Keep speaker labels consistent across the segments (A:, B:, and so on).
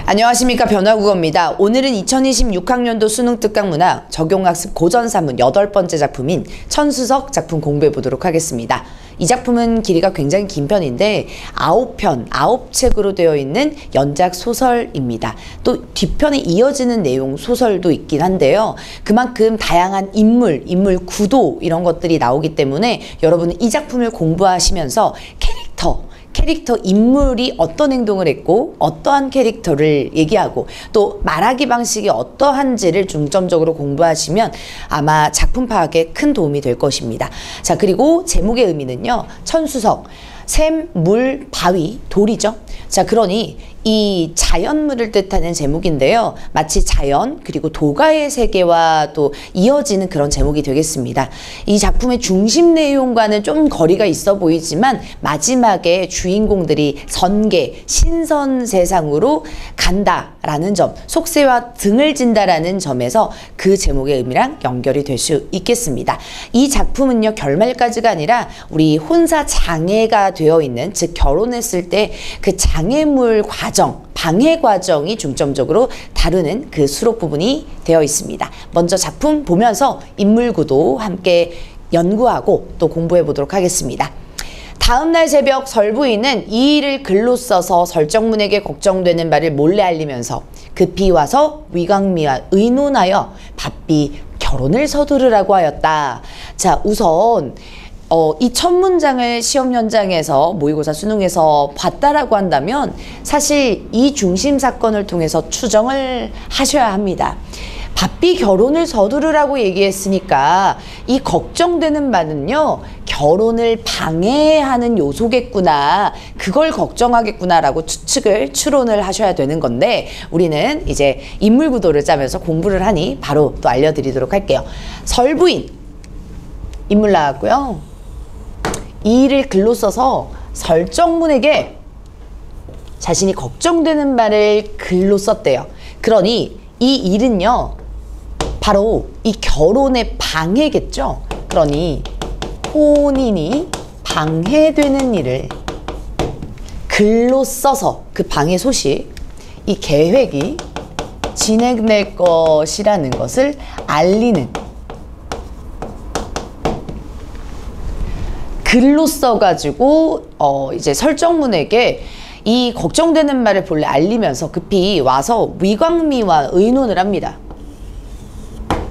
A: 안녕하십니까, 변화국어입니다. 오늘은 2026학년도 수능 특강문항 적용학습 고전사문 8번째 작품인 천수석 작품 공부해 보도록 하겠습니다. 이 작품은 길이가 굉장히 긴 편인데 9편, 9책으로 되어 있는 연작 소설입니다. 또 뒤편에 이어지는 내용 소설도 있긴 한데요. 그만큼 다양한 인물 구도 이런 것들이 나오기 때문에 여러분은 이 작품을 공부하시면서 캐릭터, 인물이 어떤 행동을 했고 어떠한 캐릭터를 얘기하고 또 말하기 방식이 어떠한지를 중점적으로 공부하시면 아마 작품 파악에 큰 도움이 될 것입니다. 자, 그리고 제목의 의미는요. 천수석, 샘, 물, 바위, 돌이죠. 자, 그러니 이 자연물을 뜻하는 제목인데요. 마치 자연 그리고 도가의 세계와 또 이어지는 그런 제목이 되겠습니다. 이 작품의 중심 내용과는 좀 거리가 있어 보이지만 마지막에 주인공들이 선계, 신선 세상으로 간다라는 점, 속세와 등을 진다라는 점에서 그 제목의 의미랑 연결이 될 수 있겠습니다. 이 작품은요, 결말까지가 아니라 우리 혼사 장애가 되어 있는, 즉 결혼했을 때 그 장애물 과정, 방해 과정이 중점적으로 다루는 그 수록 부분이 되어 있습니다. 먼저 작품 보면서 인물 구도 함께 연구하고 또 공부해 보도록 하겠습니다. 다음날 새벽 설부인은 이 일을 글로 써서 설정문에게 걱정되는 바를 몰래 알리면서 급히 와서 위광미와 의논하여 바삐 결혼을 서두르라고 하였다. 자, 우선 이 첫 문장을 시험 현장에서 모의고사 수능에서 봤다라고 한다면 사실 이 중심 사건을 통해서 추정을 하셔야 합니다. 바삐 결혼을 서두르라고 얘기했으니까 이 걱정되는 바는요, 결혼을 방해하는 요소겠구나, 그걸 걱정하겠구나라고 추론을 하셔야 되는 건데, 우리는 이제 인물 구도를 짜면서 공부를 하니 바로 또 알려드리도록 할게요. 설부인 인물 나왔고요. 이 일을 글로 써서 설정문에게 자신이 걱정되는 바를 글로 썼대요. 그러니 이 일은요, 바로 이 결혼의 방해겠죠. 그러니 혼인이 방해되는 일을 글로 써서 그 방해 소식, 이 계획이 진행될 것이라는 것을 알리는, 글로 써가지고 이제 설정문에게 이 걱정되는 말을 본래 알리면서 급히 와서 위광미와 의논을 합니다.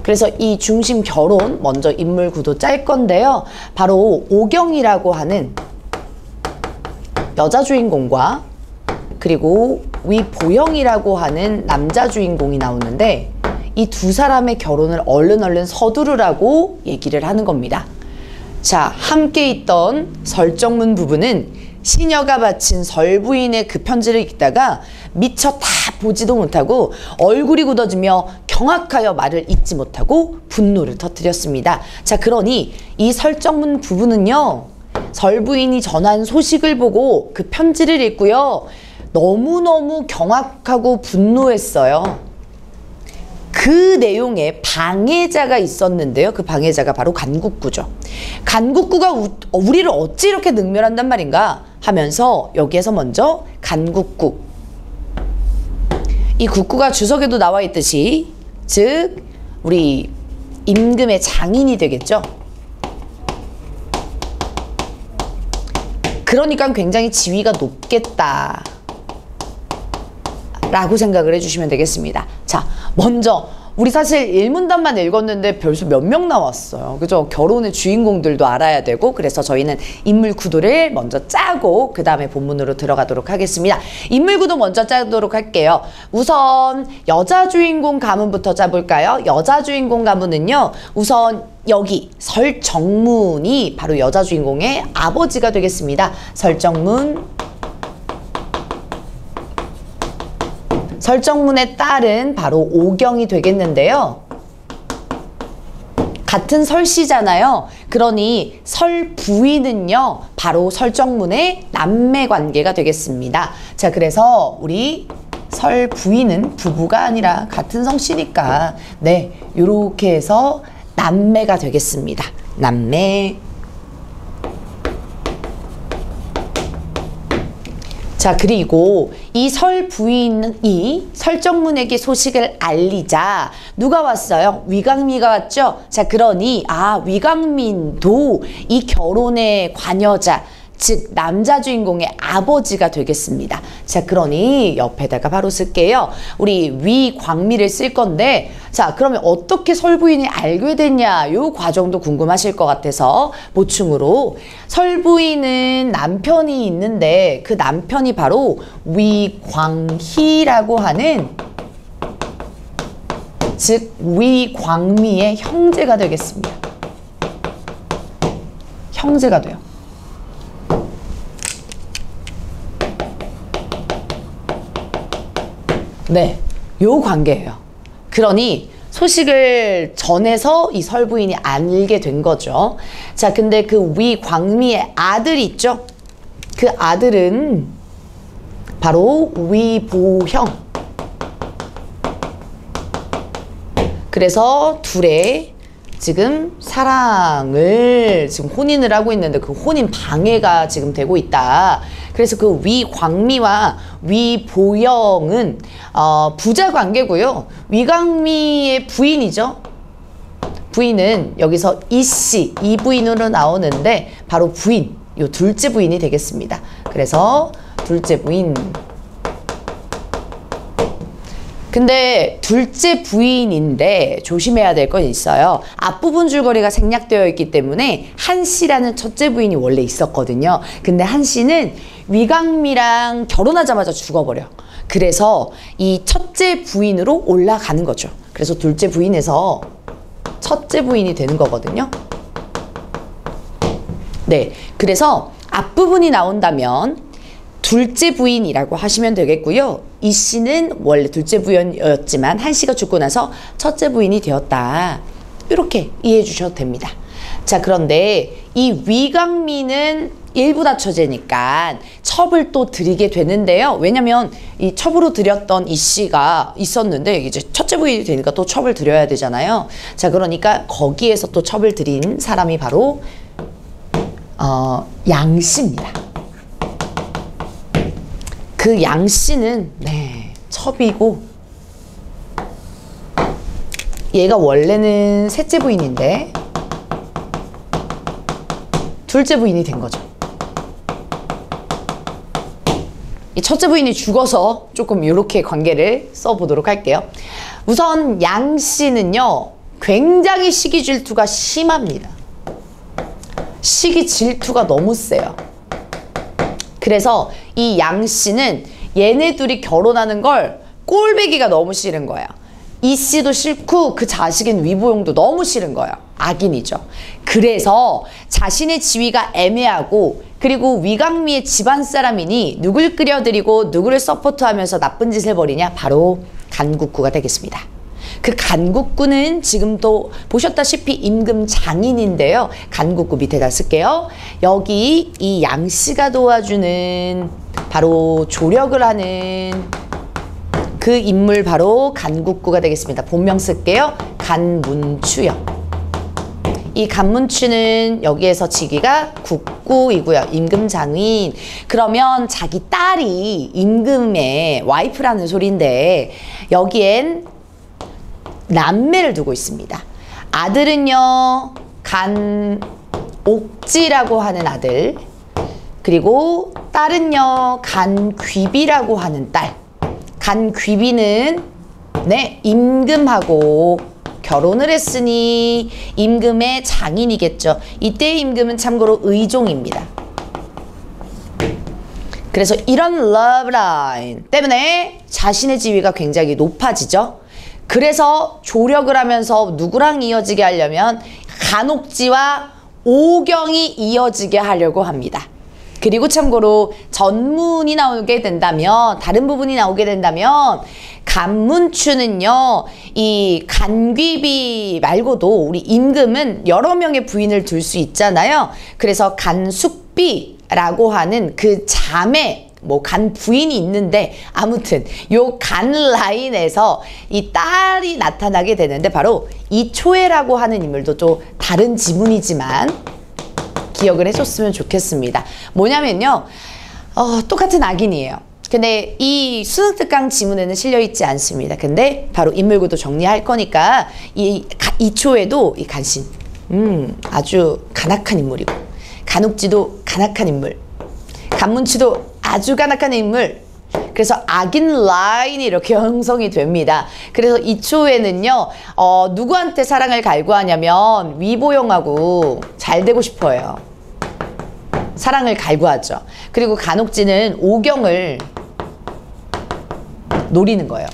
A: 그래서 이 중심 결혼 먼저 인물 구도 짤 건데요. 바로 오경이라고 하는 여자 주인공과 그리고 위보영이라고 하는 남자 주인공이 나오는데 이 두 사람의 결혼을 얼른 서두르라고 얘기를 하는 겁니다. 자, 함께 있던 설정문 부부는 시녀가 바친 설부인의 그 편지를 읽다가 미처 다 보지도 못하고 얼굴이 굳어지며 경악하여 말을 잇지 못하고 분노를 터뜨렸습니다. 자, 그러니 이 설정문 부부는요, 설부인이 전한 소식을 보고 그 편지를 읽고요, 너무너무 경악하고 분노했어요. 그 내용에 방해자가 있었는데요. 그 방해자가 바로 간국구죠. 간국구가 우리를 어찌 이렇게 능멸한단 말인가 하면서 여기에서 먼저 간국구, 이 국구가 주석에도 나와 있듯이 즉 우리 임금의 장인이 되겠죠. 그러니까 굉장히 지위가 높겠다 라고 생각을 해주시면 되겠습니다. 자, 먼저 우리 사실 1문단만 읽었는데 벌써 몇 명 나왔어요. 그죠? 결혼의 주인공들도 알아야 되고, 그래서 저희는 인물 구도를 먼저 짜고 그 다음에 본문으로 들어가도록 하겠습니다. 인물 구도 먼저 짜도록 할게요. 우선 여자 주인공 가문부터 짜볼까요? 여자 주인공 가문은요, 우선 여기 설정문이 바로 여자 주인공의 아버지가 되겠습니다. 설정문의 딸은 바로 오경이 되겠는데요. 같은 설씨잖아요. 그러니 설부인은요, 바로 설정문의 남매 관계가 되겠습니다. 자, 그래서 우리 설부인은 부부가 아니라 같은 성씨니까 네, 요렇게 해서 남매가 되겠습니다. 남매. 자, 그리고 이 설 부인이 설정문에게 소식을 알리자 누가 왔어요? 위강미가 왔죠? 자, 그러니 위강민도 이 결혼의 관여자, 즉 남자 주인공의 아버지가 되겠습니다. 자, 그러니 옆에다가 바로 쓸게요. 우리 위광미를 쓸 건데, 자, 그러면 어떻게 설부인이 알게 됐냐, 요 과정도 궁금하실 것 같아서 보충으로, 설부인은 남편이 있는데 그 남편이 바로 위광희라고 하는, 즉 위광미의 형제가 되겠습니다. 형제가 돼요. 네, 요 관계예요. 그러니 소식을 전해서 이 설부인이 알게 된 거죠. 자, 근데 그 위광미의 아들 있죠? 그 아들은 바로 위보형. 그래서 둘의 지금 사랑을 지금 혼인을 하고 있는데 그 혼인 방해가 지금 되고 있다. 그래서 그 위광미와 위보영은 부자 관계고요. 위광미의 부인이죠. 부인은 여기서 이씨, 이 부인으로 나오는데 바로 부인, 요 둘째 부인이 되겠습니다. 그래서 둘째 부인. 근데 둘째 부인인데 조심해야 될 건 있어요. 앞부분 줄거리가 생략되어 있기 때문에 한씨라는 첫째 부인이 원래 있었거든요. 근데 한씨는 위광미랑 결혼하자마자 죽어버려. 그래서 이 첫째 부인으로 올라가는 거죠. 그래서 둘째 부인에서 첫째 부인이 되는 거거든요. 네, 그래서 앞부분이 나온다면 둘째 부인이라고 하시면 되겠고요. 이 씨는 원래 둘째 부인이었지만 한 씨가 죽고 나서 첫째 부인이 되었다. 이렇게 이해해 주셔도 됩니다. 자, 그런데 이 위광미는 일부다 처제니까 첩을 또 드리게 되는데요. 왜냐면 이 첩으로 드렸던 이 씨가 있었는데 이제 첫째 부인이 되니까 또 첩을 드려야 되잖아요. 자, 그러니까 거기에서 또 첩을 드린 사람이 바로 양씨입니다. 그 양씨는 첩이고, 얘가 원래는 셋째 부인인데 둘째 부인이 된 거죠. 이 첫째 부인이 죽어서 조금 이렇게 관계를 써보도록 할게요. 우선 양씨는요, 굉장히 시기 질투가 심합니다. 시기 질투가 너무 세요. 그래서 이 양씨는 얘네 둘이 결혼하는 걸 꼴보기가 너무 싫은 거야. 이 씨도 싫고 그 자식인 위보용도 너무 싫은 거예요. 악인이죠. 그래서 자신의 지위가 애매하고, 그리고 위광미의 집안 사람이니 누굴 끌여들이고 누구를 서포트하면서 나쁜 짓을 벌이냐? 바로 간국구가 되겠습니다. 그 간국구는 지금도 보셨다시피 임금 장인인데요. 간국구 밑에다 쓸게요. 여기 이 양씨가 도와주는 바로 조력을 하는 그 인물 바로 간국구가 되겠습니다. 본명 쓸게요. 간문추요. 이 간문추는 여기에서 직위가 국구이고요. 임금 장인. 그러면 자기 딸이 임금의 와이프라는 소리인데 여기엔 남매를 두고 있습니다. 아들은요, 간옥지라고 하는 아들, 그리고 딸은요, 간귀비라고 하는 딸. 간귀비는 임금하고 결혼을 했으니 임금의 장인이겠죠. 이때의 임금은 참고로 의종입니다. 그래서 이런 러브라인 때문에 자신의 지위가 굉장히 높아지죠. 그래서 조력을 하면서 누구랑 이어지게 하려면 간옥지와 오경이 이어지게 하려고 합니다. 그리고 참고로 전문이 나오게 된다면, 다른 부분이 나오게 된다면 간문추는요, 이 간귀비 말고도 우리 임금은 여러 명의 부인을 둘 수 있잖아요. 그래서 간숙비라고 하는 그 자매, 간 부인이 있는데 아무튼 요 간 라인에서 이 딸이 나타나게 되는데 바로 이초애라고 하는 인물도 또 다른 지문이지만 기억을 해줬으면 좋겠습니다. 뭐냐면요, 똑같은 악인이에요. 근데 이 수능특강 지문에는 실려있지 않습니다. 근데 바로 인물구도 정리할 거니까 이 초에도 이 간신 아주 간악한 인물이고, 간욱지도 간악한 인물, 간문추도 아주 간악한 인물. 그래서 악인 라인이 이렇게 형성이 됩니다. 그래서 이 초에는요, 누구한테 사랑을 갈구하냐면 위보영하고 잘 되고 싶어요. 사랑을 갈구하죠. 그리고 간혹지는 오경을 노리는 거예요.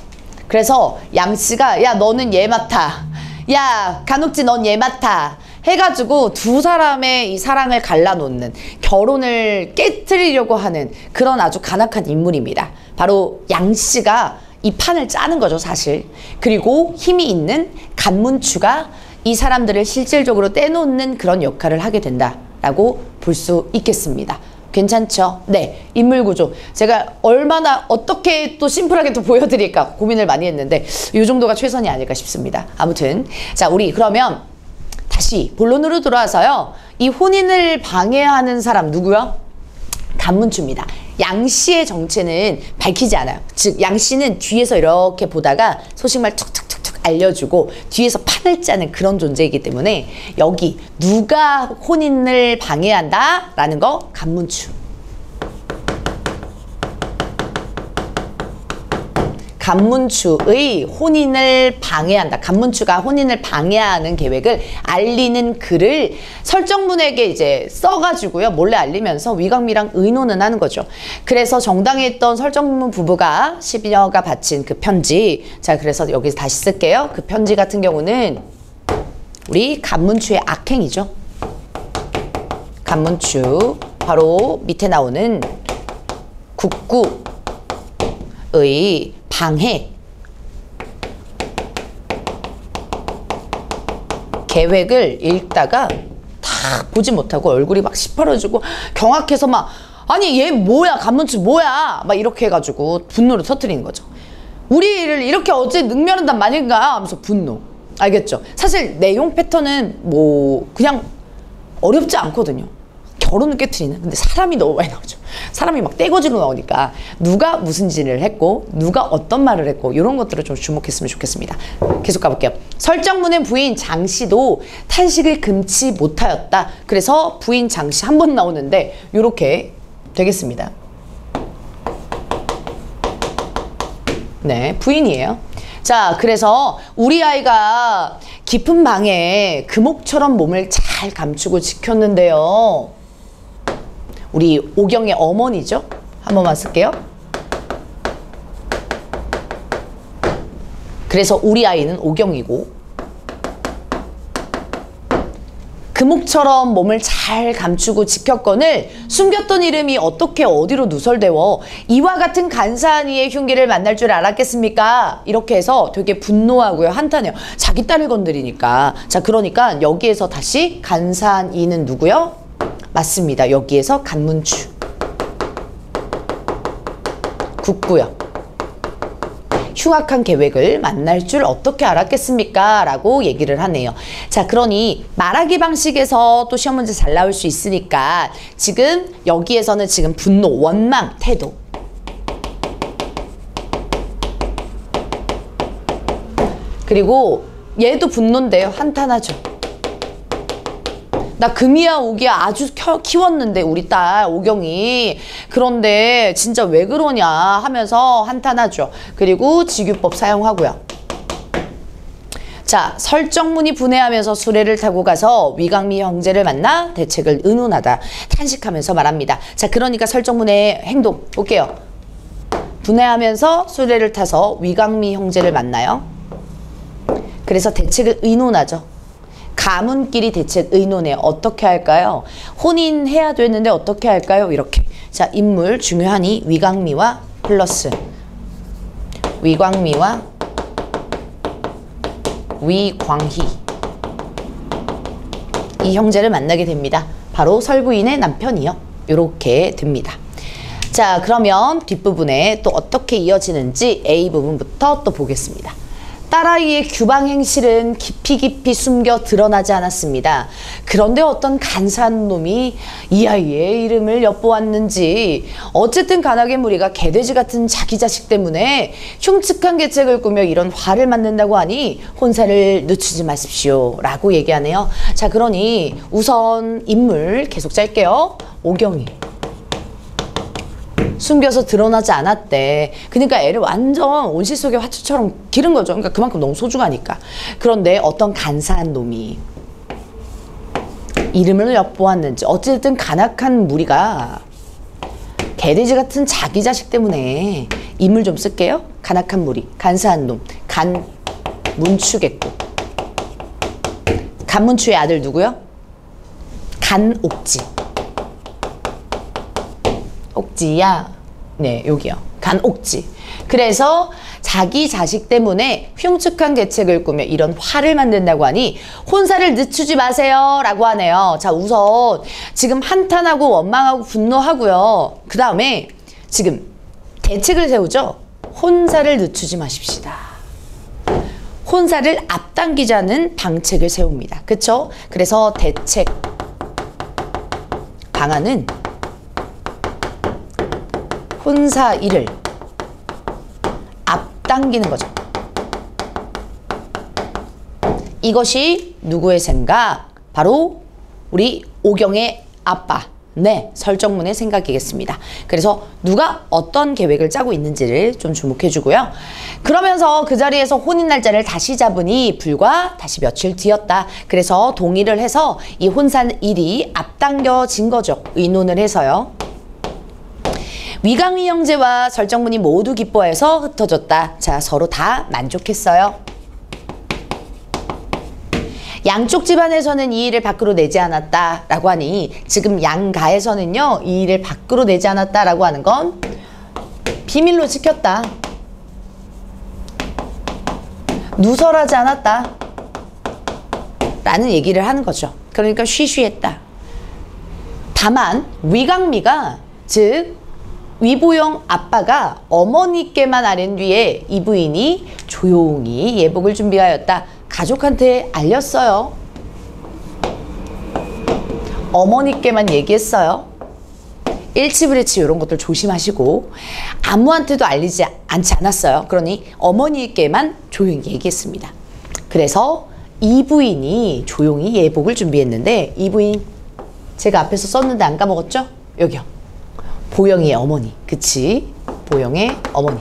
A: 그래서 양씨가 야 너는 얘 맡아, 야 간혹지 넌 얘 맡아 해가지고 두 사람의 이 사랑을 갈라놓는, 결혼을 깨트리려고 하는 그런 아주 간악한 인물입니다. 바로 양씨가 이 판을 짜는 거죠, 사실. 그리고 힘이 있는 간문추가 이 사람들을 실질적으로 떼놓는 그런 역할을 하게 된다라고 볼 수 있겠습니다. 괜찮죠? 네, 인물구조. 제가 얼마나 어떻게 또 심플하게 또 보여드릴까 고민을 많이 했는데 이 정도가 최선이 아닐까 싶습니다. 아무튼 자, 우리 그러면 다시 본론으로 돌아와서요. 이 혼인을 방해하는 사람 누구요? 간문추입니다. 양씨의 정체는 밝히지 않아요. 즉 양씨는 뒤에서 이렇게 보다가 소식말 툭툭툭툭 알려주고 뒤에서 판을 짜는 그런 존재이기 때문에 여기 누가 혼인을 방해한다? 라는 거 간문추. 간문추의 혼인을 방해한다. 간문추가 혼인을 방해하는 계획을 알리는 글을 설정문에게 이제 써가지고요. 몰래 알리면서 위광미랑 의논은 하는 거죠. 그래서 정당에 있던 설정문 부부가 12년가 바친 그 편지. 자, 그래서 여기서 다시 쓸게요. 그 편지 같은 경우는 우리 간문추의 악행이죠. 간문추. 바로 밑에 나오는 국구의 방해 계획을 읽다가 다 보지 못하고 얼굴이 막 시퍼러지고 경악해서 막 아니 얘 뭐야 간문추 뭐야 막 이렇게 해가지고 분노를 터뜨리는 거죠. 우리를 이렇게 어째 능멸한단 말인가 하면서 분노. 알겠죠? 사실 내용 패턴은 뭐 그냥 어렵지 않거든요. 결혼을 깨트리는. 근데 사람이 너무 많이 나오죠. 사람이 막 떼거지로 나오니까 누가 무슨 짓을 했고 누가 어떤 말을 했고 이런 것들을 좀 주목했으면 좋겠습니다. 계속 가볼게요. 설정문의 부인 장씨도 탄식을 금치 못하였다. 그래서 부인 장씨 한 번 나오는데 이렇게 되겠습니다. 네, 부인이에요. 자, 그래서 우리 아이가 깊은 방에 금옥처럼 몸을 잘 감추고 지켰는데요. 우리 오경의 어머니죠. 한 번만 쓸게요. 그래서 우리 아이는 오경이고 금옥처럼 몸을 잘 감추고 지켰건을 숨겼던 이름이 어떻게 어디로 누설되어 이와 같은 간사한 이의 흉기를 만날 줄 알았겠습니까? 이렇게 해서 되게 분노하고요. 한탄해요. 자기 딸을 건드리니까. 자, 그러니까 여기에서 다시 간사한 이는 누구요? 맞습니다. 여기에서 간문추. 국구요. 흉악한 계획을 만날 줄 어떻게 알았겠습니까? 라고 얘기를 하네요. 자, 그러니 말하기 방식에서 또 시험 문제 잘 나올 수 있으니까 지금 여기에서는 지금 분노, 원망, 태도. 그리고 얘도 분노인데요. 한탄하죠. 나 금이야 오기야 아주 키웠는데 우리 딸 오경이 그런데 진짜 왜 그러냐 하면서 한탄하죠. 그리고 직유법 사용하고요. 자, 설정문이 분해하면서 수레를 타고 가서 위광미 형제를 만나 대책을 의논하다 탄식하면서 말합니다. 자, 그러니까 설정문의 행동 볼게요. 분해하면서 수레를 타서 위광미 형제를 만나요. 그래서 대책을 의논하죠. 가문끼리 대책 의논해. 어떻게 할까요? 혼인해야 되는데 어떻게 할까요? 이렇게. 자, 인물 중요하니 위광미와 플러스 위광미와 위광희 이 형제를 만나게 됩니다. 바로 설부인의 남편이요. 이렇게 됩니다. 자, 그러면 뒷부분에 또 어떻게 이어지는지 A 부분부터 또 보겠습니다. 딸아이의 규방 행실은 깊이 숨겨 드러나지 않았습니다. 그런데 어떤 간사한 놈이 이 아이의 이름을 엿보았는지 어쨌든 간악의 무리가 개돼지 같은 자기 자식 때문에 흉측한 계책을 꾸며 이런 화를 맞는다고 하니 혼사를 늦추지 마십시오 라고 얘기하네요. 자, 그러니 우선 인물 계속 짤게요. 오경이 숨겨서 드러나지 않았대. 그러니까 애를 완전 온실 속의 화초처럼 기른 거죠. 그러니까 그만큼 너무 소중하니까. 그런데 어떤 간사한 놈이 이름을 엿보았는지 어쨌든 간악한 무리가 개돼지 같은 자기 자식 때문에 인물 좀 쓸게요. 간악한 무리, 간사한 놈, 간문추겠고. 간문추의 아들 누구요? 간옥지. 옥지야. 네, 여기요. 간옥지. 그래서 자기 자식 때문에 흉측한 계책을 꾸며 이런 화를 만든다고 하니 혼사를 늦추지 마세요 라고 하네요. 자, 우선 지금 한탄하고 원망하고 분노하고요. 그 다음에 지금 대책을 세우죠. 혼사를 늦추지 마십시다. 혼사를 앞당기자는 방책을 세웁니다. 그쵸? 그래서 대책 방안은 혼사 일을 앞당기는 거죠. 이것이 누구의 생각? 바로 우리 오경의 아빠, 네, 설정문의 생각이겠습니다. 그래서 누가 어떤 계획을 짜고 있는지를 좀 주목해 주고요. 그러면서 그 자리에서 혼인 날짜를 다시 잡으니 불과 다시 며칠 뒤였다. 그래서 동의를 해서 이 혼산 일이 앞당겨진 거죠. 의논을 해서요. 위강위 형제와 설정문이 모두 기뻐해서 흩어졌다. 자, 서로 다 만족했어요. 양쪽 집안에서는 이 일을 밖으로 내지 않았다라고 하니 지금 양가에서는요, 이 일을 밖으로 내지 않았다라고 하는 건 비밀로 지켰다. 누설하지 않았다. 라는 얘기를 하는 거죠. 그러니까 쉬쉬했다. 다만 위강미가, 즉 위보영 아빠가 어머니께만 아랜 뒤에 이 부인이 조용히 예복을 준비하였다. 가족한테 알렸어요. 어머니께만 얘기했어요. 일치불일치 이런 것들 조심하시고 아무한테도 알리지 않지 않았어요. 그러니 어머니께만 조용히 얘기했습니다. 그래서 이 부인이 조용히 예복을 준비했는데, 이 부인 제가 앞에서 썼는데 안 까먹었죠? 여기요. 보영이의 어머니. 그치? 보영의 어머니.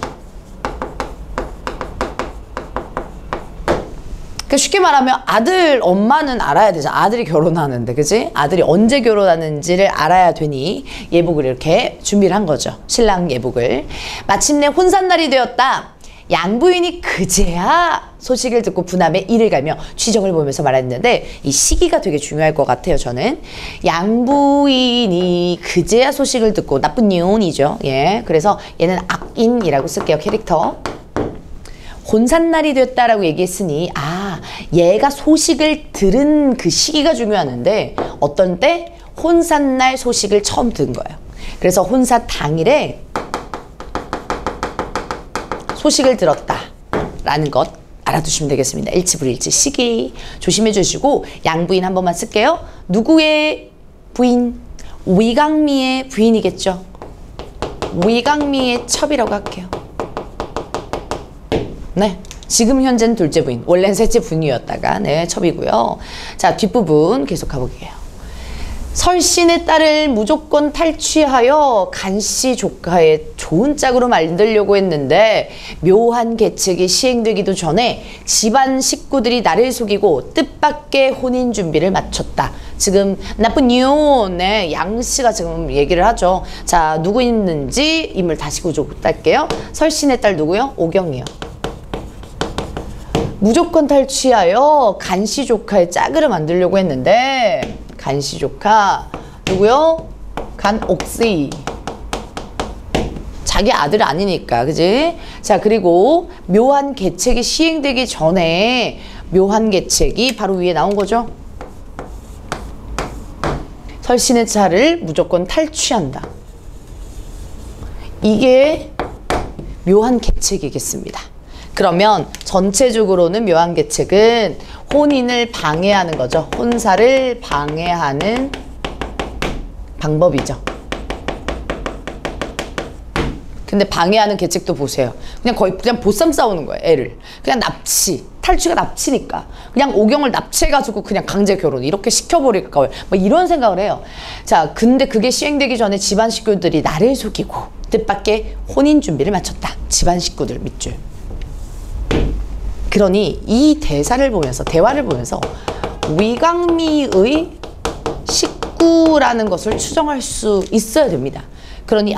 A: 그러니까 쉽게 말하면 아들 엄마는 알아야 되잖아. 아들이 결혼하는데, 그치? 아들이 언제 결혼하는지를 알아야 되니 예복을 이렇게 준비를 한 거죠. 신랑 예복을. 마침내 혼산날이 되었다. 양부인이 그제야 소식을 듣고 부남에 이를 가며 취정을 보면서 말했는데, 이 시기가 되게 중요할 것 같아요. 저는 양부인이 그제야 소식을 듣고, 나쁜 니온이죠. 예, 그래서 얘는 악인이라고 쓸게요. 캐릭터. 혼산날이 됐다라고 얘기했으니, 아, 얘가 소식을 들은 그 시기가 중요하는데 어떤 때? 혼산날 소식을 처음 들은 거예요. 그래서 혼사 당일에 소식을 들었다라는 것 알아두시면 되겠습니다. 일치불일치 시기 조심해 주시고, 양부인 한 번만 쓸게요. 누구의 부인? 위강미의 부인이겠죠. 위강미의 첩이라고 할게요. 네, 지금 현재는 둘째 부인, 원래는 셋째 부인이었다가 네, 첩이고요. 자, 뒷부분 계속 가볼게요. 설신의 딸을 무조건 탈취하여 간씨 조카의 좋은 짝으로 만들려고 했는데 묘한 계책이 시행되기도 전에 집안 식구들이 나를 속이고 뜻밖의 혼인 준비를 마쳤다. 지금 나쁜 니온, 네, 양씨가 지금 얘기를 하죠. 자, 누구 있는지 인물 다시 구조할게요. 설신의 딸 누구요? 오경이요. 무조건 탈취하여 간씨 조카의 짝을 만들려고 했는데, 간씨 조카 누구요? 간옥씨. 자기 아들 아니니까, 그지? 자, 그리고 묘한 계책이 시행되기 전에 묘한 계책이 바로 위에 나온 거죠. 설신의 차를 무조건 탈취한다. 이게 묘한 계책이겠습니다. 그러면 전체적으로는 묘한계책은 혼인을 방해하는 거죠. 혼사를 방해하는 방법이죠. 근데 방해하는 계책도 보세요. 그냥 거의 그냥 보쌈 싸우는 거예요, 애를. 그냥 납치. 탈취가 납치니까. 그냥 오경을 납치해가지고 그냥 강제 결혼 이렇게 시켜버릴까. 뭐 이런 생각을 해요. 자, 근데 그게 시행되기 전에 집안 식구들이 나를 속이고 뜻밖의 혼인 준비를 마쳤다. 집안 식구들 밑줄. 그러니 이 대사를 보면서, 대화를 보면서 위강미의 식구라는 것을 추정할 수 있어야 됩니다. 그러니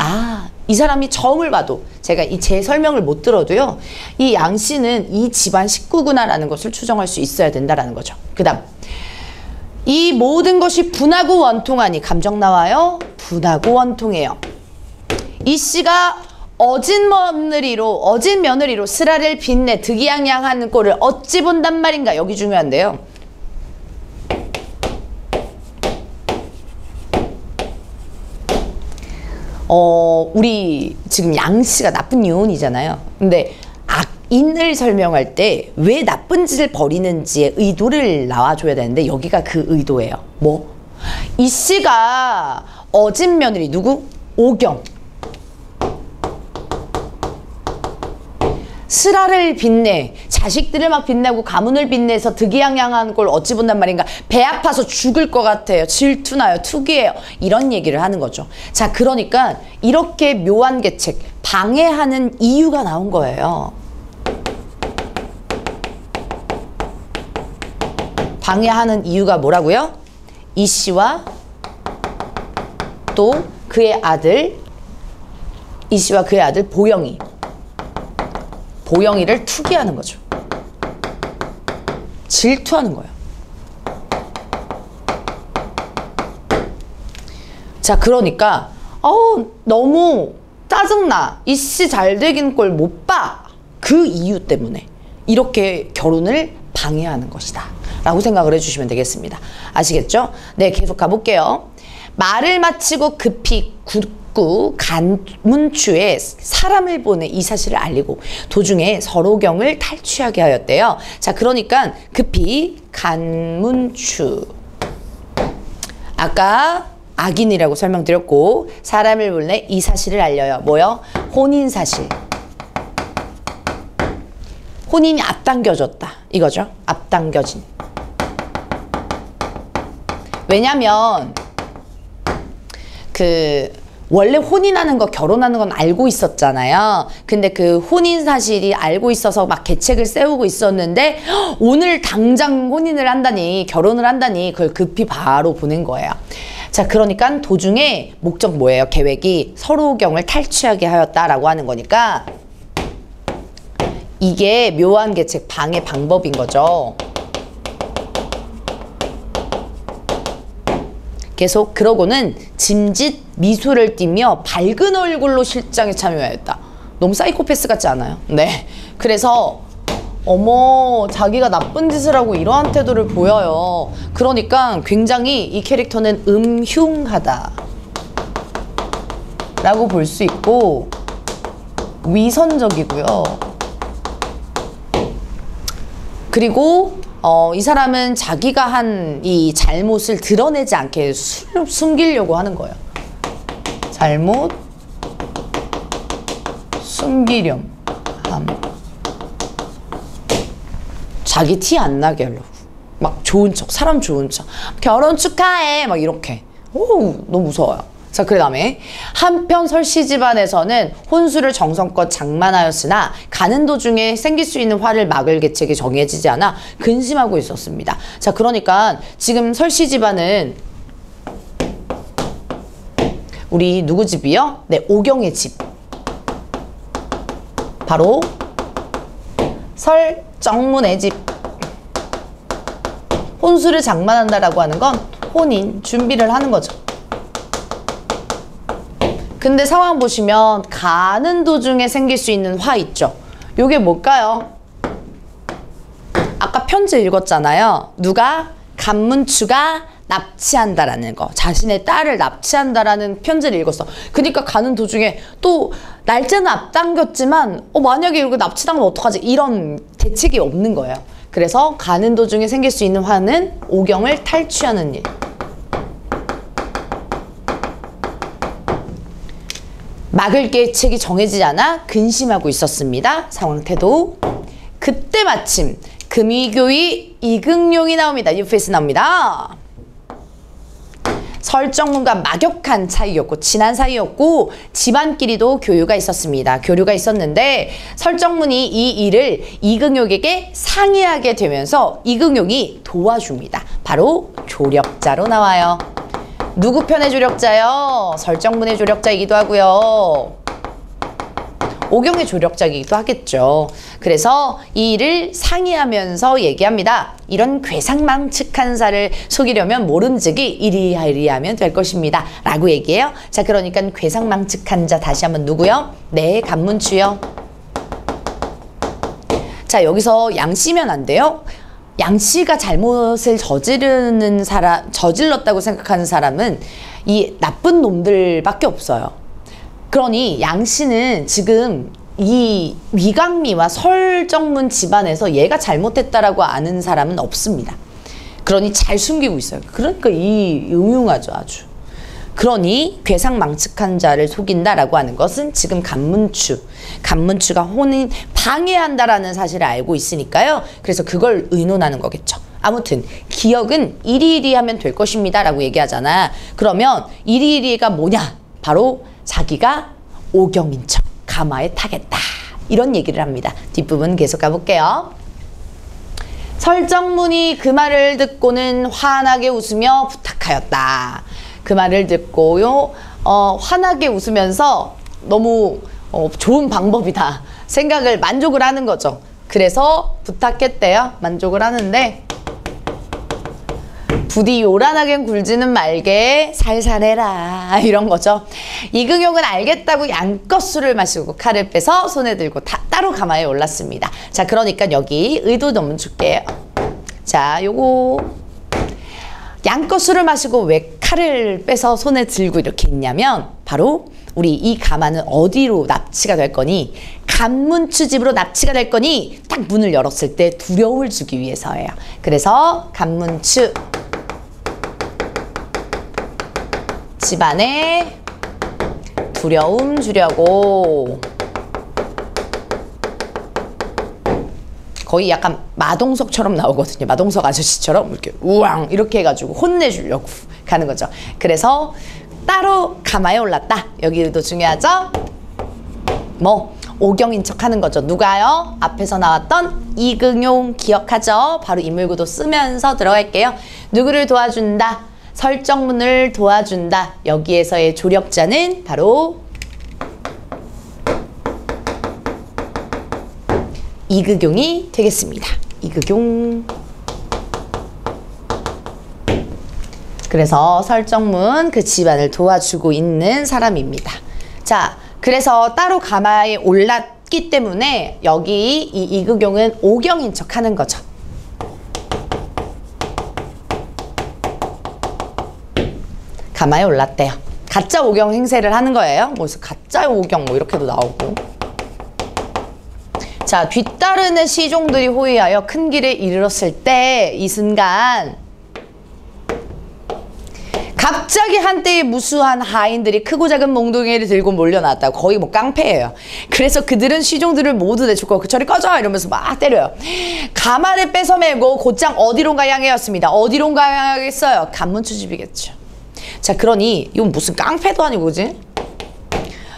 A: 이 사람이 처음을 봐도 제가 제 설명을 못 들어도요, 이 양 씨는 이 집안 식구구나라는 것을 추정할 수 있어야 된다라는 거죠. 그 다음, 이 모든 것이 분하고 원통하니 감정 나와요. 분하고 원통해요. 이 씨가 어진 며느리로 슬아를 빚내 득이양양하는 꼴을 어찌 본단 말인가. 여기 중요한데요. 우리 지금 양씨가 나쁜 요원이잖아요. 근데 악인을 설명할 때 왜 나쁜 짓을 벌이는지의 의도를 나와줘야 되는데 여기가 그 의도예요. 뭐? 이 씨가 어진 며느리 누구? 오경. 슬아를 빚내, 자식들을 막 빚내고 가문을 빚내서 득이양양한 걸 어찌 본단 말인가. 배 아파서 죽을 것 같아요. 질투나요. 투기해요. 이런 얘기를 하는 거죠. 자, 그러니까 이렇게 묘한 계책, 방해하는 이유가 나온 거예요. 방해하는 이유가 뭐라고요? 이 씨와 또 그의 아들, 이 씨와 그의 아들 보영이를 투기하는 거죠. 질투하는 거예요. 자, 그러니까 너무 짜증나. 이 씨 잘 되긴 꼴 못 봐. 그 이유 때문에 이렇게 결혼을 방해하는 것이다 라고 생각을 해주시면 되겠습니다. 아시겠죠? 네, 계속 가볼게요. 말을 마치고 급히 간문추에 사람을 보내 이 사실을 알리고 도중에 서로경을 탈취하게 하였대요. 자, 그러니까 급히 간문추, 아까 악인이라고 설명드렸고, 사람을 보내 이 사실을 알려요. 뭐요? 혼인사실. 혼인이 앞당겨졌다 이거죠. 앞당겨진. 왜냐면 원래 혼인하는 거, 결혼하는 건 알고 있었잖아요. 근데 그 혼인 사실이 알고 있어서 막 계책을 세우고 있었는데 오늘 당장 혼인을 한다니, 결혼을 한다니 그걸 급히 바로 보낸 거예요. 자, 그러니까 도중에 목적 뭐예요? 계획이 서로경을 탈취하게 하였다라고 하는 거니까 이게 묘한 계책 방해 방법인 거죠. 계속 그러고는 짐짓 미소를 띠며 밝은 얼굴로 실장에 참여하였다. 너무 사이코패스 같지 않아요? 네. 그래서 자기가 나쁜 짓을 하고 이러한 태도를 보여요. 그러니까 굉장히 이 캐릭터는 음흉하다 라고 볼 수 있고 위선적이고요. 그리고 이 사람은 자기가 한 이 잘못을 드러내지 않게 숨기려고 하는 거예요. 잘못 숨기렴 함. 자기 티 안 나게 하려고. 막 좋은 척, 사람 좋은 척. 결혼 축하해! 막 이렇게. 너무 무서워요. 자, 그 다음에 한편 설씨 집안에서는 혼수를 정성껏 장만하였으나 가는 도중에 생길 수 있는 화를 막을 계책이 정해지지 않아 근심하고 있었습니다. 자, 그러니까 지금 설씨 집안은 우리 누구 집이요? 네, 오경의 집. 바로 설정문의 집. 혼수를 장만한다라고 하는 건 혼인 준비를 하는 거죠. 근데 상황 보시면 가는 도중에 생길 수 있는 화 있죠. 요게 뭘까요? 아까 편지 읽었잖아요. 누가 간문추가 납치한다라는 거. 자신의 딸을 납치한다라는 편지를 읽었어. 그러니까 가는 도중에 또 날짜는 앞당겼지만 만약에 이거 납치당하면 어떡하지? 이런 대책이 없는 거예요. 그래서 가는 도중에 생길 수 있는 화는 오경을 탈취하는 일. 막을 계책이 정해지지 않아 근심하고 있었습니다. 상황 태도. 그때 마침 금위교의 이긍용이 나옵니다. 뉴페이스 나옵니다. 설정문과 막역한 사이였고 친한 사이였고 집안끼리도 교류가 있었습니다. 교류가 있었는데 설정문이 이 일을 이긍용에게 상의하게 되면서 이긍용이 도와줍니다. 바로 조력자로 나와요. 누구 편의 조력자요? 설정문의 조력자이기도 하고요. 오경의 조력자이기도 하겠죠. 그래서 이 일을 상의하면서 얘기합니다. 이런 괴상망측한 사를 속이려면 모름지기 이리하면 될 것입니다. 라고 얘기해요. 자, 그러니까 괴상망측한 자 다시 한번 누구요? 네, 간문추요. 자, 여기서 양씨면 안 돼요. 양씨가 잘못을 저질렀다고 생각하는 사람은 이 나쁜 놈들밖에 없어요. 그러니 양씨는 지금 이 위강미와 설정문 집안에서 얘가 잘못했다라고 아는 사람은 없습니다. 그러니 잘 숨기고 있어요. 그러니까 이 음흉하죠, 아주. 그러니 괴상망측한 자를 속인다라고 하는 것은 지금 간문추가 혼인 방해한다라는 사실을 알고 있으니까요. 그래서 그걸 의논하는 거겠죠. 아무튼 기억은 이리이리 하면 될 것입니다 라고 얘기하잖아. 그러면 이리이리가 뭐냐? 바로 자기가 오경인 척 가마에 타겠다. 이런 얘기를 합니다. 뒷부분 계속 가볼게요. 설정문이 그 말을 듣고는 환하게 웃으며 부탁하였다. 그 말을 듣고요, 환하게 웃으면서 너무 좋은 방법이다 생각을 만족을 하는 거죠. 그래서 부탁했대요. 만족을 하는데 부디 요란하게 굴지는 말게 살살해라 이런 거죠. 이긍용은 알겠다고 양껏 술을 마시고 칼을 빼서 손에 들고 따로 가마에 올랐습니다. 자, 그러니까 여기 의도 좀 줄게요. 자, 요거 양껏 술을 마시고 왜 칼을 빼서 손에 들고 이렇게 있냐면 바로 우리 이 가마는 어디로 납치가 될 거니? 간문추 집으로 납치가 될 거니 딱 문을 열었을 때 두려움을 주기 위해서예요. 그래서 간문추 집안에 두려움 주려고 거의 약간 마동석처럼 나오거든요. 마동석 아저씨처럼 이렇게 우왕 이렇게 해가지고 혼내주려고 가는 거죠. 그래서 따로 가마에 올랐다. 여기도 중요하죠. 뭐 오경인 척 하는 거죠. 누가요? 앞에서 나왔던 이긍용 기억하죠? 바로 인물구도 쓰면서 들어갈게요. 누구를 도와준다? 설정문을 도와준다. 여기에서의 조력자는 바로 이긍용이 되겠습니다. 이긍용. 그래서 설정문 그 집안을 도와주고 있는 사람입니다. 자, 그래서 따로 가마에 올랐기 때문에 여기 이 이긍용은 오경인 척 하는 거죠. 가마에 올랐대요. 가짜 오경 행세를 하는 거예요. 뭐 가짜 오경 뭐 이렇게도 나오고. 자, 뒤따르는 시종들이 호위하여 큰 길에 이르렀을 때 이 순간 갑자기 한때의 무수한 하인들이 크고 작은 몽둥이를 들고 몰려나왔다. 거의 뭐 깡패예요. 그래서 그들은 시종들을 모두 내쫓고 그 저리 꺼져 이러면서 막 때려요. 가마를 뺏어매고 곧장 어디론가 향하였습니다. 어디론가 향하겠어요? 간문추집이겠죠. 자, 그러니 이건 무슨 깡패도 아니고 그지?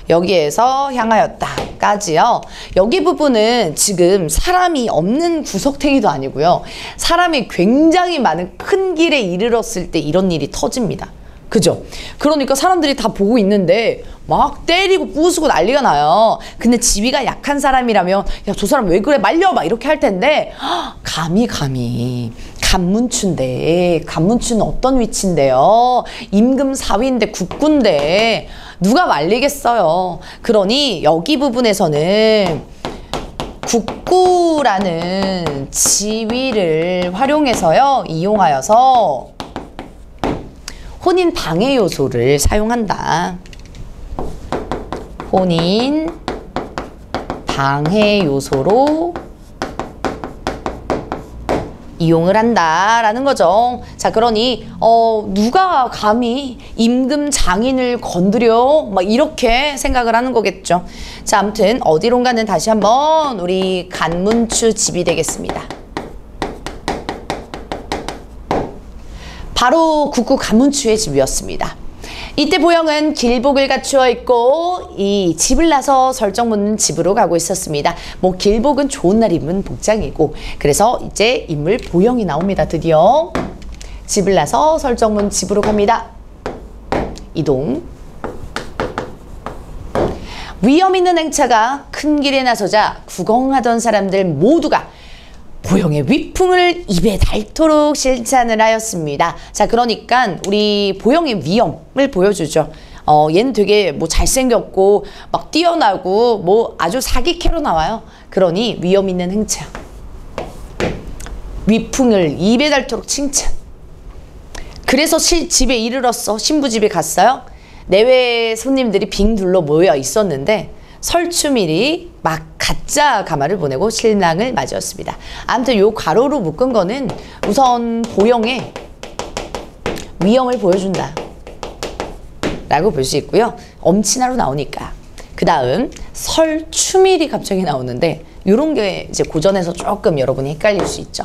A: 여기에서 향하였다까지요. 여기 부분은 지금 사람이 없는 구석탱이도 아니고요. 사람이 굉장히 많은 큰 길에 이르렀을 때 이런 일이 터집니다. 그죠? 그러니까 사람들이 다 보고 있는데 막 때리고 부수고 난리가 나요. 근데 지위가 약한 사람이라면 야, 저 사람 왜 그래? 말려! 막 이렇게 할 텐데 감히 간문추인데 간문추는 어떤 위치인데요? 임금 사위인데 국군데 누가 말리겠어요. 그러니 여기 부분에서는 국구라는 지위를 활용해서요, 이용하여서 혼인 방해 요소를 사용한다. 혼인 방해 요소로 이용을 한다라는 거죠. 자, 그러니 누가 감히 임금 장인을 건드려? 막 이렇게 생각을 하는 거겠죠. 자, 아무튼 어디론가는 다시 한번 우리 간문추 집이 되겠습니다. 바로 국구 간문추의 집이었습니다. 이때 보영은 길복을 갖추어 있고 이 집을 나서 설정문 집으로 가고 있었습니다. 뭐 길복은 좋은 날 입은 복장이고, 그래서 이제 인물 보영이 나옵니다. 드디어 집을 나서 설정문 집으로 갑니다. 이동. 위험 있는 행차가 큰 길에 나서자 구경하던 사람들 모두가 보영의 위풍을 입에 닳도록 실찬을 하였습니다. 자, 그러니까 우리 보영의 위엄을 보여주죠. 얘는 되게 뭐 잘생겼고 막 뛰어나고 뭐 아주 사기캐로 나와요. 그러니 위엄 있는 행차, 위풍을 입에 닳도록 칭찬. 그래서 집에 이르렀어. 신부 집에 갔어요. 내외 손님들이 빙 둘러 모여 있었는데 설추밀이 막 가짜 가마를 보내고 신랑을 맞이했습니다. 아무튼 요 괄호로 묶은 거는 우선 보영의 위엄을 보여준다 라고 볼 수 있고요. 엄친아로 나오니까. 그 다음 설추밀이 갑자기 나오는데 요런 게 이제 고전에서 조금 여러분이 헷갈릴 수 있죠.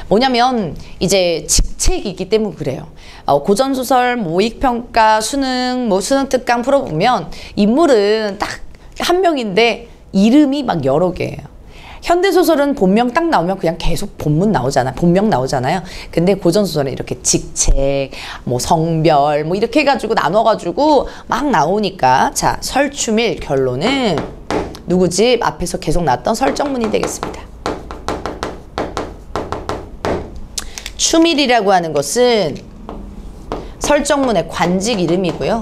A: 뭐냐면 이제 직책이기 때문에 그래요. 고전소설, 모익평가, 수능, 뭐 수능특강 풀어보면 인물은 딱 한 명인데 이름이 막 여러 개예요. 현대소설은 본명 딱 나오면 그냥 계속 본문 나오잖아. 본명 나오잖아요. 근데 고전소설은 이렇게 직책, 뭐 성별, 뭐 이렇게 해가지고 나눠가지고 막 나오니까. 자, 설추밀 결론은 누구 집 앞에서 계속 나왔던 설정문이 되겠습니다. 추밀이라고 하는 것은 설정문의 관직 이름이고요.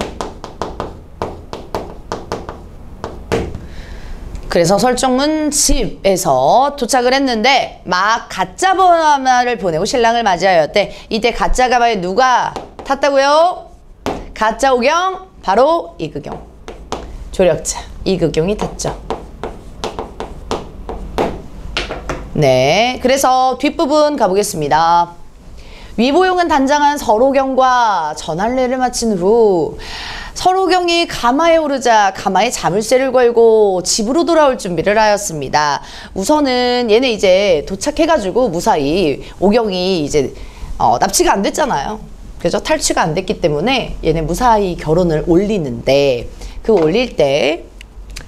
A: 그래서 설정문 집에서 도착을 했는데 막 가짜 가마를 보내고 신랑을 맞이하였대. 이때 가짜 가마에 누가 탔다고요? 가짜 오경? 바로 이극용. 조력자 이극용이 탔죠. 네, 그래서 뒷부분 가보겠습니다. 위보용은 단장한 설오경과 전할례를 마친 후 설오경이 가마에 오르자 가마에 자물쇠를 걸고 집으로 돌아올 준비를 하였습니다. 우선은 얘네 이제 도착해가지고 무사히 오경이 이제 납치가 안 됐잖아요. 그래서 탈취가 안 됐기 때문에 얘네 무사히 결혼을 올리는데, 그 올릴 때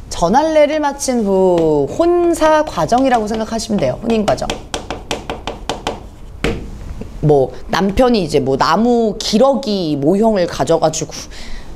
A: 전할례를 마친 후 혼사 과정이라고 생각하시면 돼요. 혼인 과정. 뭐 남편이 이제 뭐 나무 기러기 모형을 가져가지고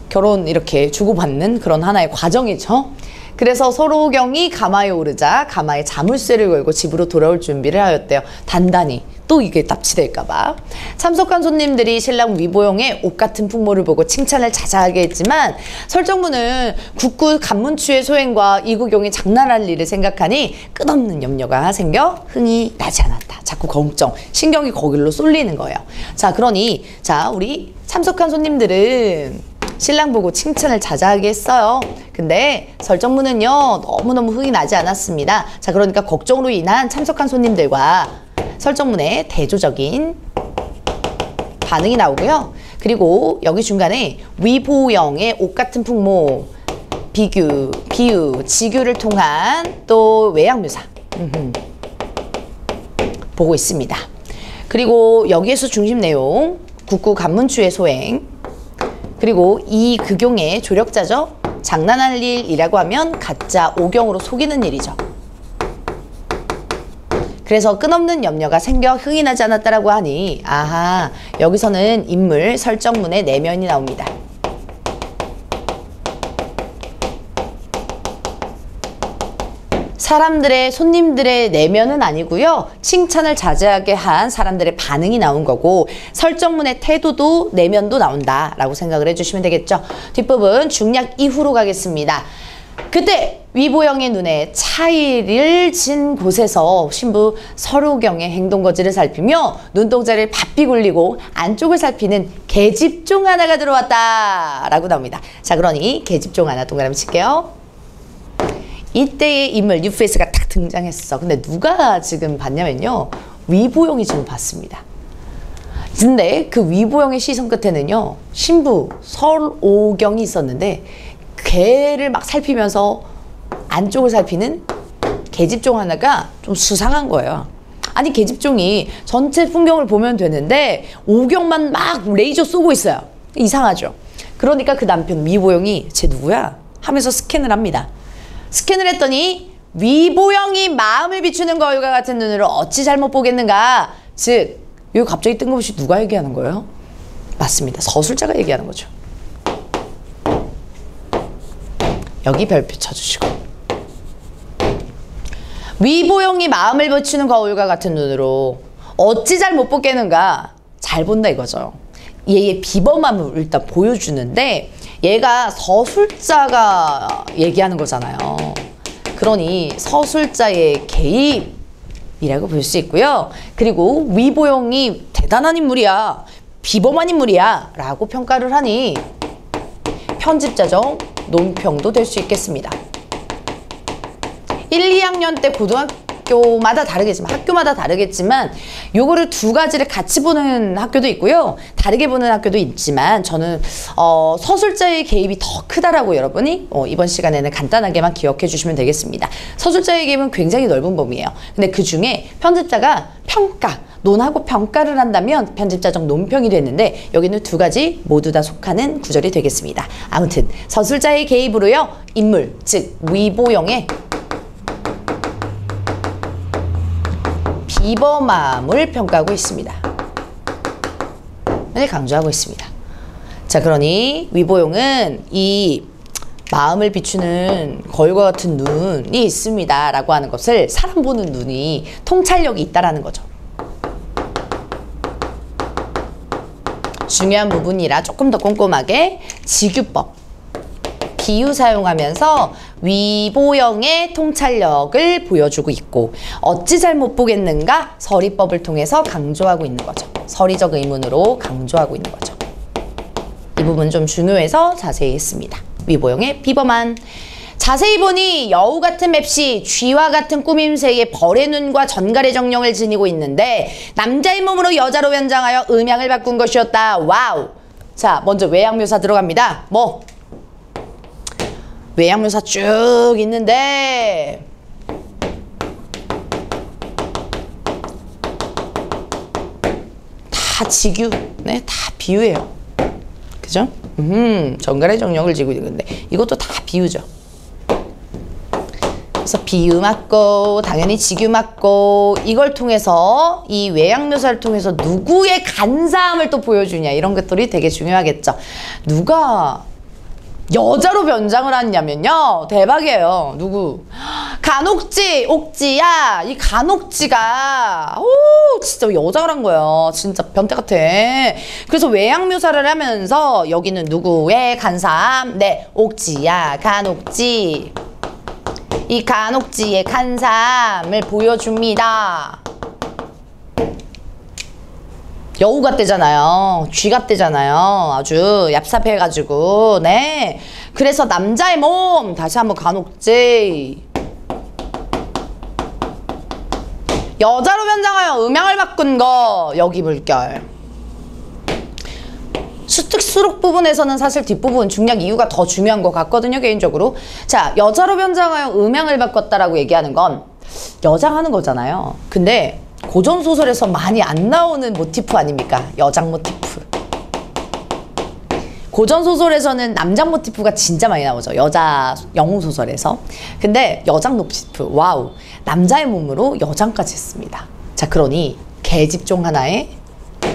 A: 결혼 이렇게 주고받는 그런 하나의 과정이죠. 그래서 설오경이 가마에 오르자 가마에 자물쇠를 걸고 집으로 돌아올 준비를 하였대요. 단단히 또 이게 납치될까봐. 참석한 손님들이 신랑 위보영의 옷 같은 풍모를 보고 칭찬을 자자하게 했지만 설정문은 국구 간문추의 소행과 이구경이 장난할 일을 생각하니 끝없는 염려가 생겨 흥이 나지 않았다. 자꾸 걱정, 신경이 거길로 쏠리는 거예요. 자, 그러니 자, 우리 참석한 손님들은 신랑 보고 칭찬을 자자하게 했어요. 근데 설정문은요, 너무너무 흥이 나지 않았습니다. 자, 그러니까 걱정으로 인한 참석한 손님들과 설정문의 대조적인 반응이 나오고요. 그리고 여기 중간에 위보영의 옷 같은 풍모, 비유, 지규를 통한 또 외양묘사 보고 있습니다. 그리고 여기에서 중심 내용, 국구 간문추의 소행, 그리고 이극용의 조력자죠. 장난할 일이라고 하면 가짜 오경으로 속이는 일이죠. 그래서 끝없는 염려가 생겨 흥이 나지 않았다라고 하니, 아하, 여기서는 인물 설정문의 내면이 나옵니다. 사람들의, 손님들의 내면은 아니고요. 칭찬을 자제하게 한 사람들의 반응이 나온 거고, 설정문의 태도도 내면도 나온다라고 생각을 해주시면 되겠죠. 뒷부분 중략 이후로 가겠습니다. 그때 위보영의 눈에 차이를 진 곳에서 신부 서류경의 행동거지를 살피며 눈동자를 바삐 굴리고 안쪽을 살피는 계집종 하나가 들어왔다 라고 나옵니다. 자, 그러니 계집종 하나 동그라미 칠게요. 이때의 인물 뉴페이스가 딱 등장했어. 근데 누가 지금 봤냐면요, 위보영이 지금 봤습니다. 근데 그 위보영의 시선 끝에는요, 신부 설오경이 있었는데 걔를 막 살피면서 안쪽을 살피는 계집종 하나가 좀 수상한 거예요. 아니, 계집종이 전체 풍경을 보면 되는데 오경만 막 레이저 쏘고 있어요. 이상하죠. 그러니까 그 남편 위보영이 쟤 누구야? 하면서 스캔을 합니다. 스캔을 했더니 위보영이 마음을 비추는 거울과 같은 눈으로 어찌 잘못 보겠는가. 즉, 이거 갑자기 뜬금없이 누가 얘기하는 거예요? 맞습니다. 서술자가 얘기하는 거죠. 여기 별표 쳐주시고, 위보영이 마음을 비추는 거울과 같은 눈으로 어찌 잘 못 보겠는가. 잘 본다 이거죠. 얘의 비범함을 일단 보여주는데 얘가 서술자가 얘기하는 거잖아요. 그러니 서술자의 개입이라고 볼 수 있고요. 그리고 위보영이 대단한 인물이야, 비범한 인물이야 라고 평가를 하니 편집자적 논평도 될 수 있겠습니다. 1, 2학년 때 고등학교마다 다르겠지만, 학교마다 다르겠지만 요거를 두 가지를 같이 보는 학교도 있고요, 다르게 보는 학교도 있지만 저는 서술자의 개입이 더 크다라고 여러분이 이번 시간에는 간단하게만 기억해 주시면 되겠습니다. 서술자의 개입은 굉장히 넓은 범위예요. 근데 그 중에 편집자가 평가, 논하고 평가를 한다면 편집자적 논평이 됐는데 여기는 두 가지 모두 다 속하는 구절이 되겠습니다. 아무튼 서술자의 개입으로요, 인물, 즉 위보영의 비범함을 평가하고 있습니다. 을 강조하고 있습니다. 자, 그러니 위보영은 이 마음을 비추는 거울과 같은 눈이 있습니다 라고 하는 것을, 사람 보는 눈이 통찰력이 있다라는 거죠. 중요한 부분이라 조금 더 꼼꼼하게 직유법, 비유 사용하면서 위보영의 통찰력을 보여주고 있고, 어찌 잘 못 보겠는가 서리법을 통해서 강조하고 있는 거죠. 서리적 의문으로 강조하고 있는 거죠. 이 부분 좀 중요해서 자세히 했습니다. 위보영의 비범한. 자세히 보니 여우 같은 맵시, 쥐와 같은 꾸밈새의 벌의 눈과 전갈의 정령을 지니고 있는데 남자의 몸으로 여자로 변장하여 음양을 바꾼 것이었다. 와우. 자, 먼저 외양묘사 들어갑니다. 외양묘사 쭉 있는데 다 직유, 네, 다 비유예요. 그죠? 정갈의 정령을 지고 있는데 이것도 다 비유죠. 그래서 비유 맞고 당연히 직유 맞고, 이걸 통해서, 이 외양묘사를 통해서 누구의 간사함을 또 보여주냐, 이런 것들이 되게 중요하겠죠. 누가 여자로 변장을 하냐면요, 대박이에요. 누구? 간옥지, 옥지야. 이 간옥지가 진짜 여자를 한 거예요. 진짜 변태 같아. 그래서 외양묘사를 하면서 여기는 누구의 간사함? 네, 옥지야, 간옥지. 이 간옥지의 간사함을 보여줍니다. 여우 같대잖아요. 쥐 같대잖아요. 아주 얍삽해가지고. 네. 그래서 남자의 몸, 다시 한번 간옥지. 여자로 변장하여 음양을 바꾼 거, 여기 물결. 수특수록 부분에서는 사실 뒷부분 중략 이유가 더 중요한 것 같거든요, 개인적으로. 자, 여자로 변장하여 음양을 바꿨다라고 얘기하는 건 여장하는 거잖아요. 근데 고전소설에서 많이 안 나오는 모티프 아닙니까? 여장 모티프. 고전소설에서는 남장 모티프가 진짜 많이 나오죠. 여자 영웅소설에서. 근데 여장 모티프, 와우. 남자의 몸으로 여장까지 했습니다. 자, 그러니 계집종 하나의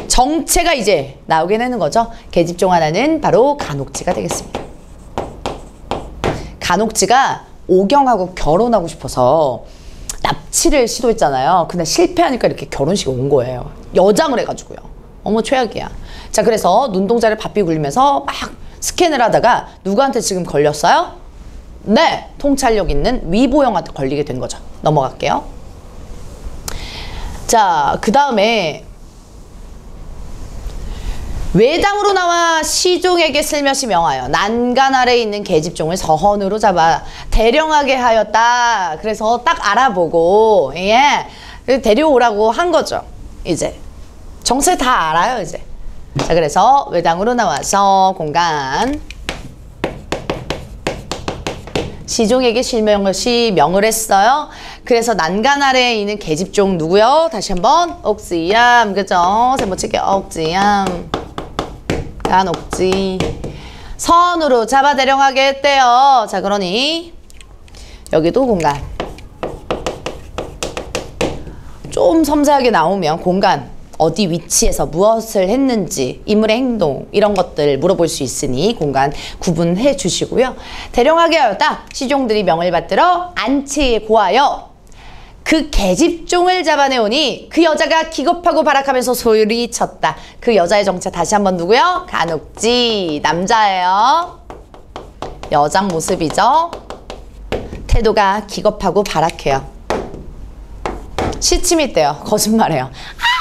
A: 정체가 이제 나오게 되는 거죠. 계집종 하나는 바로 간옥지가 되겠습니다. 간옥지가 오경하고 결혼하고 싶어서 납치를 시도했잖아요. 근데 실패하니까 이렇게 결혼식에 온 거예요. 여장을 해가지고요. 어머, 최악이야. 자, 그래서 눈동자를 바삐 굴리면서 막 스캔을 하다가 누구한테 지금 걸렸어요? 네, 통찰력 있는 위보영한테 걸리게 된 거죠. 넘어갈게요. 자, 그 다음에 외당으로 나와 시종에게 슬며시 명하여 난간 아래에 있는 계집종을 서헌으로 잡아 대령하게 하였다. 그래서 딱 알아보고 예 데려오라고 한 거죠. 이제 정체 다 알아요. 이제 자, 그래서 외당으로 나와서 공간 시종에게 실명시 명을 했어요. 그래서 난간 아래에 있는 계집종 누구요? 다시 한번 옥지얌, 그죠? 세번 칠게요. 옥지얌, 간옥지 선으로 잡아 대령하게 했대요. 자, 그러니 여기도 공간 좀 섬세하게 나오면 공간 어디 위치에서 무엇을 했는지 인물의 행동 이런 것들 물어볼 수 있으니 공간 구분해 주시고요. 대령하게 하였다. 시종들이 명을 받들어 안치에 고하여 그 계집종을 잡아내오니 그 여자가 기겁하고 발악하면서 소리쳤다. 그 여자의 정체 다시 한번 누구요? 간옥지 남자예요. 여장 모습이죠. 태도가 기겁하고 발악해요. 시침이 때요. 거짓말해요.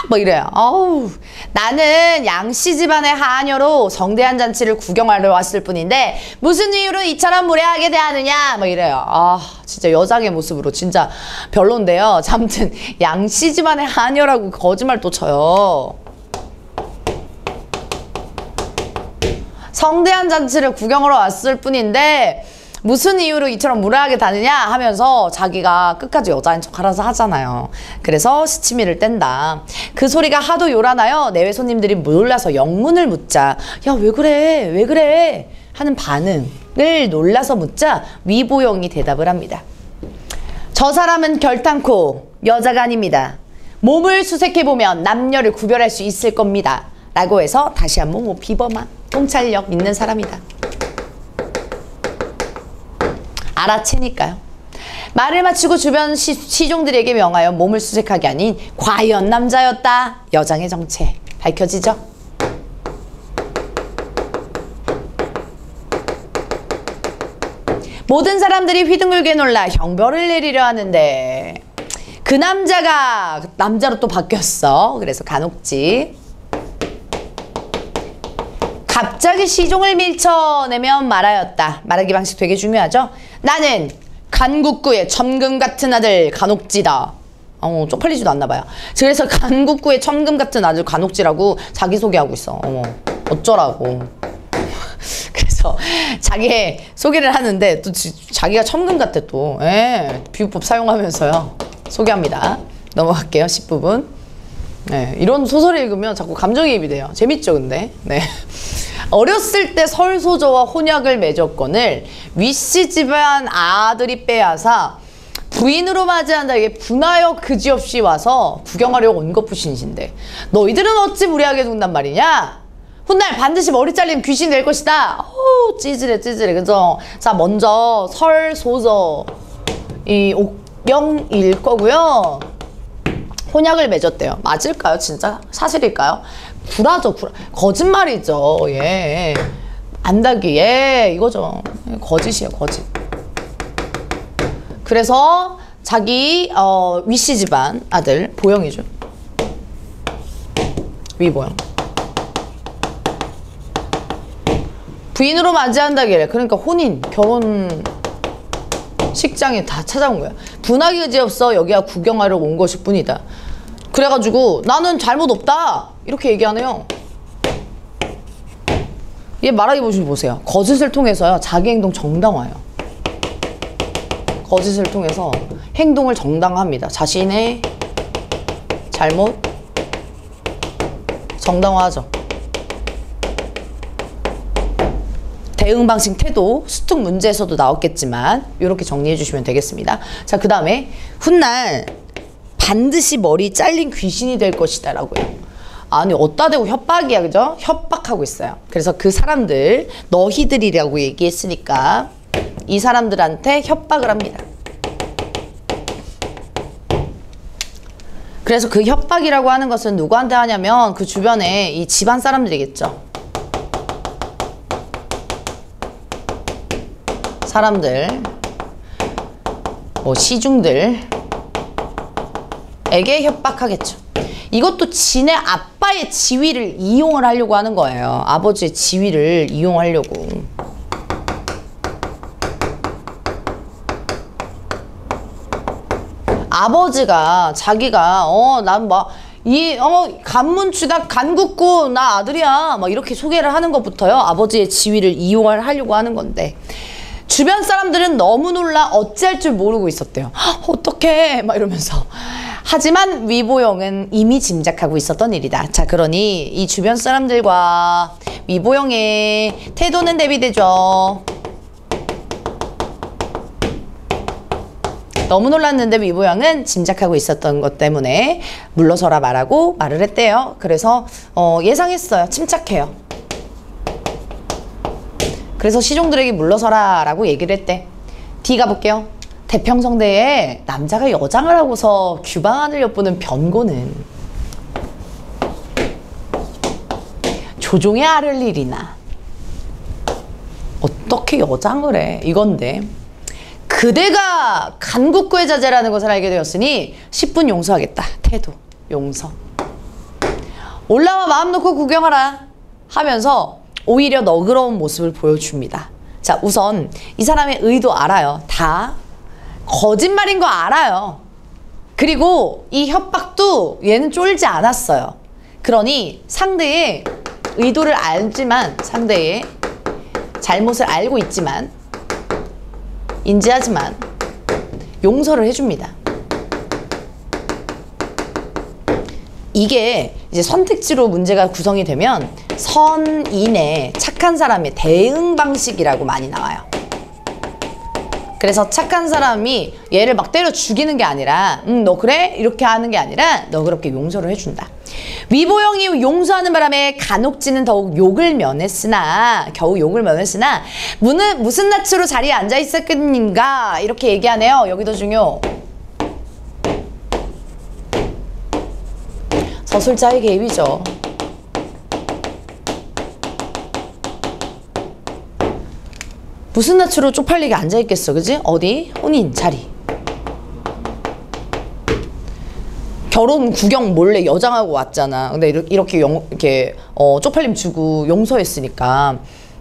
A: 뭐 이래요. 어우, 나는 양씨 집안의 하녀로 성대한 잔치를 구경하러 왔을 뿐인데 무슨 이유로 이처럼 무례하게 대하느냐 뭐 이래요. 아, 진짜 여장의 모습으로 진짜 별론데요. 아무튼 양씨 집안의 하녀라고 거짓말 또 쳐요. 성대한 잔치를 구경하러 왔을 뿐인데 무슨 이유로 이처럼 무례하게 다느냐 하면서 자기가 끝까지 여자인 척 알아서 하잖아요. 그래서 시치미를 뗀다. 그 소리가 하도 요란하여 내외 손님들이 놀라서 영문을 묻자 야, 왜 그래? 왜 그래? 하는 반응을 놀라서 묻자 위보영이 대답을 합니다. 저 사람은 결탄코 여자가 아닙니다. 몸을 수색해보면 남녀를 구별할 수 있을 겁니다. 라고 해서 다시 한번 뭐 비범한 통찰력 있는 사람이다. 알아채니까요. 말을 마치고 주변 시종들에게 명하여 몸을 수색하게 아닌 과연 남자였다. 여장의 정체 밝혀지죠. 모든 사람들이 휘둥글게 놀라 형벌을 내리려 하는데 그 남자가 남자로 또 바뀌었어. 그래서 간옥지 갑자기 시종을 밀쳐내면 말하였다. 말하기 방식 되게 중요하죠. 나는 간국구의 천금 같은 아들 간옥지다. 쪽팔리지도 않나 봐요. 그래서 간국구의 천금 같은 아들 간옥지라고 자기소개하고 있어. 어쩌라고. 그래서 자기 소개를 하는데 또 자기가 천금 같아 또. 예, 비유법 사용하면서요. 소개합니다. 넘어갈게요. 10부분. 네, 이런 소설을 읽으면 자꾸 감정이입이 돼요. 재밌죠, 근데? 네. 어렸을 때 설소저와 혼약을 맺었거늘 위씨 집안 아들이 빼앗아 부인으로 맞이한다. 이게 분하여 그지없이 와서 구경하려고 온 것뿐인데 너희들은 어찌 무례하게 둔단 말이냐? 훗날 반드시 머리 잘린 귀신이 될 것이다. 찌질해 찌질해. 그죠? 자, 먼저 설소저 이 옥병일 거고요. 혼약을 맺었대요. 맞을까요? 진짜? 사실일까요? 구라죠. 구라. 거짓말이죠. 예. 안다기. 예. 이거죠. 거짓이에요. 거짓. 그래서 자기 위씨 집안 아들 보영이죠. 위보영. 부인으로 맞이한다길래 그러니까 혼인, 결혼 식장에 다 찾아온 거야. 분하기 그지없어 여기가 구경하려고 온 것일 뿐이다. 그래가지고 나는 잘못 없다 이렇게 얘기하네요. 얘 말하기 보세요. 거짓을 통해서요 자기 행동 정당화해요. 거짓을 통해서 행동을 정당화합니다. 자신의 잘못 정당화하죠. 대응 방식 태도 수특 문제에서도 나왔겠지만 이렇게 정리해 주시면 되겠습니다. 자, 그 다음에 훗날 반드시 머리 잘린 귀신이 될 것이다 라고요. 아니 어따 대고 협박이야. 그죠? 협박하고 있어요. 그래서 그 사람들 너희들이라고 얘기했으니까 이 사람들한테 협박을 합니다. 그래서 그 협박이라고 하는 것은 누구한테 하냐면 그 주변에 이 집안 사람들이겠죠. 사람들 뭐 시중들에게 협박하겠죠. 이것도 지네 아빠의 지위를 이용을 하려고 하는 거예요. 아버지의 지위를 이용하려고. 아버지가 자기가 난 막 간문추다 간국구 나 아들이야 막 이렇게 소개를 하는 것부터요. 아버지의 지위를 이용을 하려고 하는 건데 주변 사람들은 너무 놀라 어찌할 줄 모르고 있었대요. 어떡해 막 이러면서. 하지만 위보영은 이미 짐작하고 있었던 일이다. 자, 그러니 이 주변 사람들과 위보영의 태도는 대비되죠. 너무 놀랐는데 위보영은 짐작하고 있었던 것 때문에 물러서라 말하고 말을 했대요. 그래서 예상했어요. 침착해요. 그래서 시종들에게 물러서라 라고 얘기를 했대. D 가볼게요. 태평성대에 남자가 여장을 하고서 규방안을 엿보는 변고는 조종에 아를 일이나 어떻게 여장을 해 이건데 그대가 간국구의 자제라는 것을 알게 되었으니 10분 용서하겠다. 태도 용서. 올라와 마음 놓고 구경하라 하면서 오히려 너그러운 모습을 보여줍니다. 자, 우선 이 사람의 의도 알아요. 다 거짓말인 거 알아요. 그리고 이 협박도 얘는 쫄지 않았어요. 그러니 상대의 의도를 알지만 상대의 잘못을 알고 있지만 인지하지만 용서를 해줍니다. 이게 이제 선택지로 문제가 구성이 되면 선인의 착한 사람의 대응 방식이라고 많이 나와요. 그래서 착한 사람이 얘를 막 때려 죽이는 게 아니라 너 그래? 이렇게 하는 게 아니라 너그럽게 용서를 해준다. 위보영이 용서하는 바람에 간옥지는 더욱 욕을 면했으나 겨우 욕을 면했으나 무슨 낯으로 자리에 앉아 있었겠는가 이렇게 얘기하네요. 여기도 중요. 서술자의 개입이죠. 무슨 낯으로 쪽팔리게 앉아있겠어, 그지? 어디? 혼인 자리. 결혼 구경 몰래 여장하고 왔잖아. 근데 이렇게 쪽팔림 주고 용서했으니까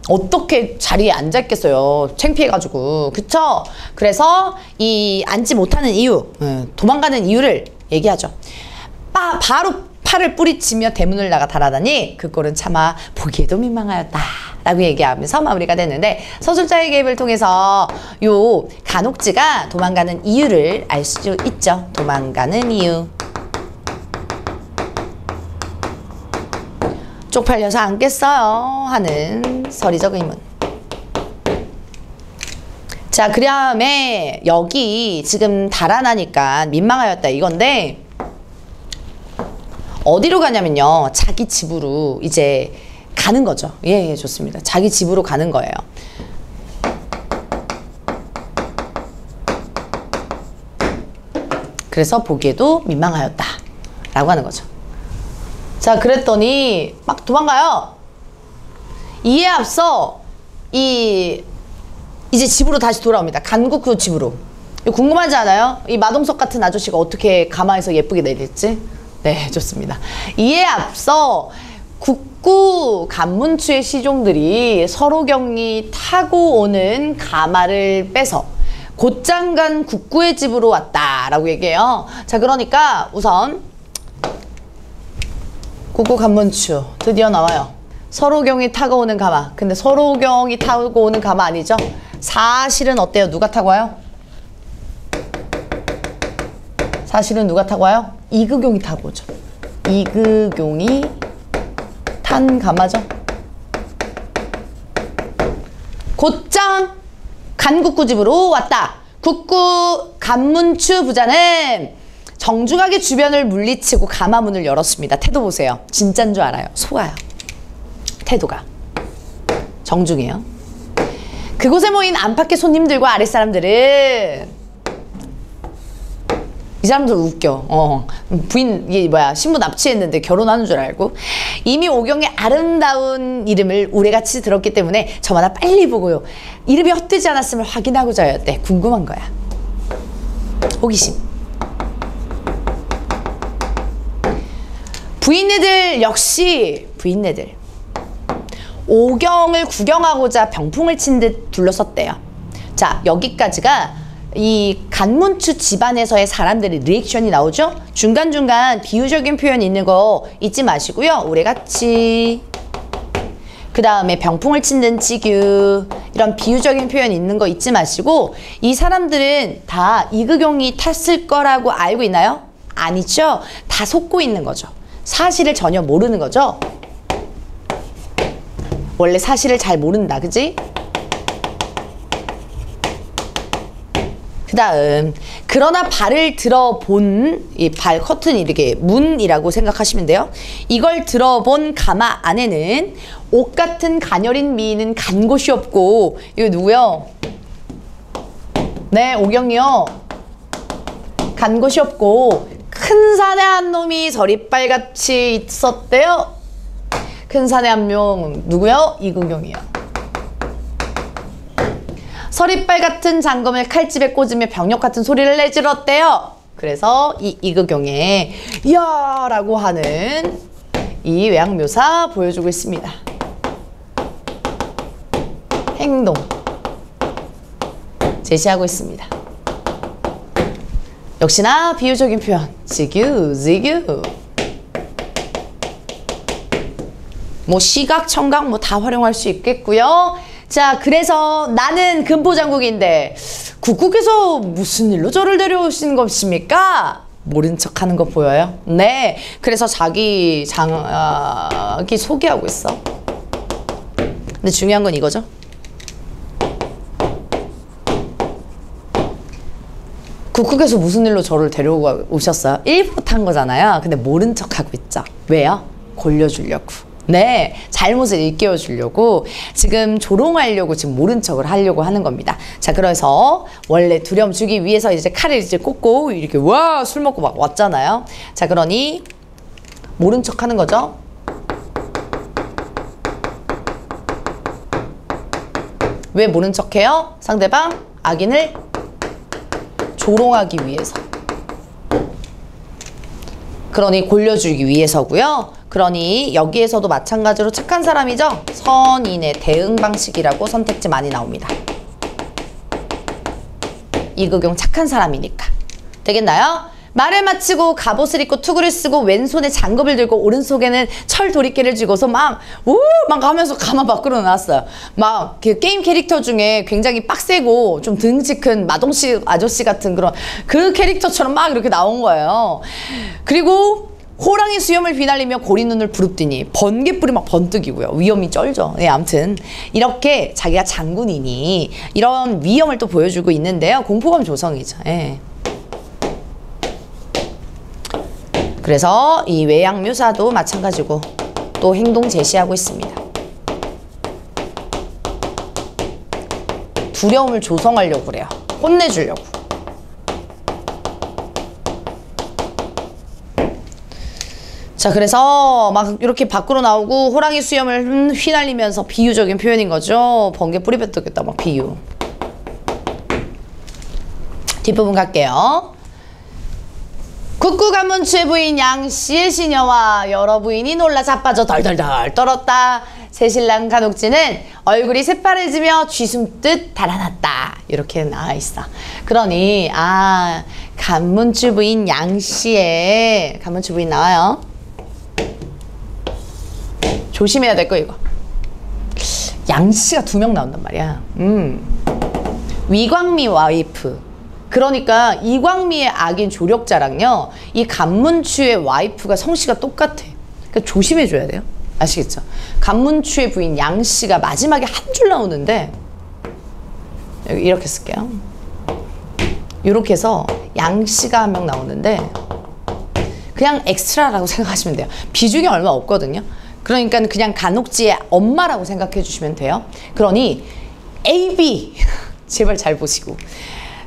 A: 어떻게 자리에 앉아있겠어요? 창피해가지고. 그쵸? 그래서 이 앉지 못하는 이유, 도망가는 이유를 얘기하죠. 바로 팔을 뿌리치며 대문을 나가 달아나니 그 꼴은 차마 보기에도 민망하였다 라고 얘기하면서 마무리가 됐는데 서술자의 개입을 통해서 요 간옥지가 도망가는 이유를 알 수 있죠. 도망가는 이유. 쪽팔려서 앉겠어요 하는 서리적 의문. 자, 그 다음에 여기 지금 달아나니까 민망하였다 이건데 어디로 가냐면요. 자기 집으로 이제 가는 거죠. 예, 좋습니다. 자기 집으로 가는 거예요. 그래서 보기에도 민망하였다 라고 하는 거죠. 자, 그랬더니 막 도망가요. 이에 앞서 이제 집으로 다시 돌아옵니다. 간국구 집으로. 이거 궁금하지 않아요? 이 마동석 같은 아저씨가 어떻게 가마에서 예쁘게 내릴지? 네, 좋습니다. 이에 앞서 국구 간문추의 시종들이 서로경이 타고 오는 가마를 빼서 곧장 간 국구의 집으로 왔다라고 얘기해요. 자, 그러니까 우선 국구 간문추 드디어 나와요. 서로경이 타고 오는 가마. 근데 서로경이 타고 오는 가마 아니죠? 사실은 어때요? 누가 타고 와요? 사실은 누가 타고 와요? 이극용이 타고 오죠. 이극용이 탄 가마죠. 곧장 간국구 집으로 왔다. 국구 간문추 부자는 정중하게 주변을 물리치고 가마문을 열었습니다. 태도 보세요. 진짠 줄 알아요. 속아요. 태도가 정중해요. 그곳에 모인 안팎의 손님들과 아랫사람들은 이 사람들 웃겨. 부인 신부 납치했는데 결혼하는 줄 알고 이미 오경의 아름다운 이름을 우레같이 들었기 때문에 저마다 빨리 보고요. 이름이 헛되지 않았음을 확인하고자 하였대. 궁금한 거야. 호기심. 부인네들 역시 부인네들 오경을 구경하고자 병풍을 친 듯 둘러섰대요. 자, 여기까지가 이 간문추 집안에서의 사람들의 리액션이 나오죠. 중간중간 비유적인 표현 있는 거 잊지 마시고요. 오래같이, 그 다음에 병풍을 친 찌규, 이런 비유적인 표현 있는 거 잊지 마시고, 이 사람들은 다 이극용이 탔을 거라고 알고 있나요? 아니죠. 다 속고 있는 거죠. 사실을 전혀 모르는 거죠. 원래 사실을 잘 모른다, 그지? 그 다음, 그러나 발을 들어본, 이 발 커튼이 이렇게 문이라고 생각하시면 돼요. 이걸 들어본 가마 안에는 옷 같은 가녀린 미인은 간 곳이 없고, 이거 누구요? 네, 오경이요. 간 곳이 없고, 큰 산에 한 놈이 서리빨같이 있었대요. 큰 산에 한 명, 누구요? 이극용이요. 서리빨 같은 장검을 칼집에 꽂으며 병력 같은 소리를 내질렀대요. 그래서 이 이극용의 이야 라고 하는 이 외양묘사 보여주고 있습니다. 행동 제시하고 있습니다. 역시나 비유적인 표현 지규 지규, 뭐 시각 청각 뭐 다 활용할 수 있겠고요. 자, 그래서 나는 금포장국인데 국국에서 무슨 일로 저를 데려오신 것입니까? 모른 척 하는 거 보여요? 네, 그래서 자기 소개하고 있어. 근데 중요한 건 이거죠. 국국에서 무슨 일로 저를 데려오셨어요? 일부러 탄 거잖아요. 근데 모른 척 하고 있죠. 왜요? 골려주려고. 네, 잘못을 일깨워주려고 지금 조롱하려고 지금 모른 척을 하려고 하는 겁니다. 자, 그래서 원래 두려움 주기 위해서 이제 칼을 이제 꽂고 이렇게 와 술 먹고 막 왔잖아요. 자, 그러니 모른 척 하는 거죠. 왜 모른 척해요? 상대방 악인을 조롱하기 위해서. 그러니 골려주기 위해서고요. 그러니 여기에서도 마찬가지로 착한 사람이죠. 선인의 대응 방식이라고 선택지 많이 나옵니다. 이극용 착한 사람이니까. 되겠나요? 말을 마치고 갑옷을 입고 투구를 쓰고 왼손에 장갑을 들고 오른손에는 철 도리깨를 쥐고서 막 하면서 가마 밖으로 나왔어요. 막 그 게임 캐릭터 중에 굉장히 빡세고 좀 등치 큰 마동씨 아저씨 같은 그런 그 캐릭터처럼 막 이렇게 나온 거예요. 그리고 호랑이 수염을 휘날리며 고리 눈을 부릅뜨니 번개불이 막 번뜩이고요. 위험이 쩔죠. 네, 아무튼 이렇게 자기가 장군이니 이런 위험을 또 보여주고 있는데요. 공포감 조성이죠. 예. 그래서 이 외양묘사도 마찬가지고 또 행동 제시하고 있습니다. 두려움을 조성하려고 그래요. 혼내주려고. 자, 그래서 막 이렇게 밖으로 나오고 호랑이 수염을 휘날리면서 비유적인 표현인 거죠. 번개 뿌리 뱉었겠다 막 비유. 뒷부분 갈게요. 국구간문추의 부인 양씨의 시녀와 여러 부인이 놀라 자빠져 덜덜덜 떨었다. 새신랑 간옥지는 얼굴이 새파래지며 쥐숨듯 달아났다. 이렇게 나와 있어. 그러니 간문추 부인 양씨의 간문추 부인 나와요. 조심해야 될 거 이거. 양씨가 2명 나온단 말이야. 위광미 와이프. 그러니까 이광미의 악인 조력자랑요, 이 간문추의 와이프가 성씨가 똑같아. 그러니까 조심해줘야 돼요. 아시겠죠? 간문추의 부인 양씨가 마지막에 한 줄 나오는데 여기 이렇게 쓸게요. 이렇게 해서 양씨가 한 명 나오는데 그냥 엑스트라라고 생각하시면 돼요. 비중이 얼마 없거든요. 그러니까 그냥 간옥지의 엄마라고 생각해 주시면 돼요. 그러니 A, B 제발 잘 보시고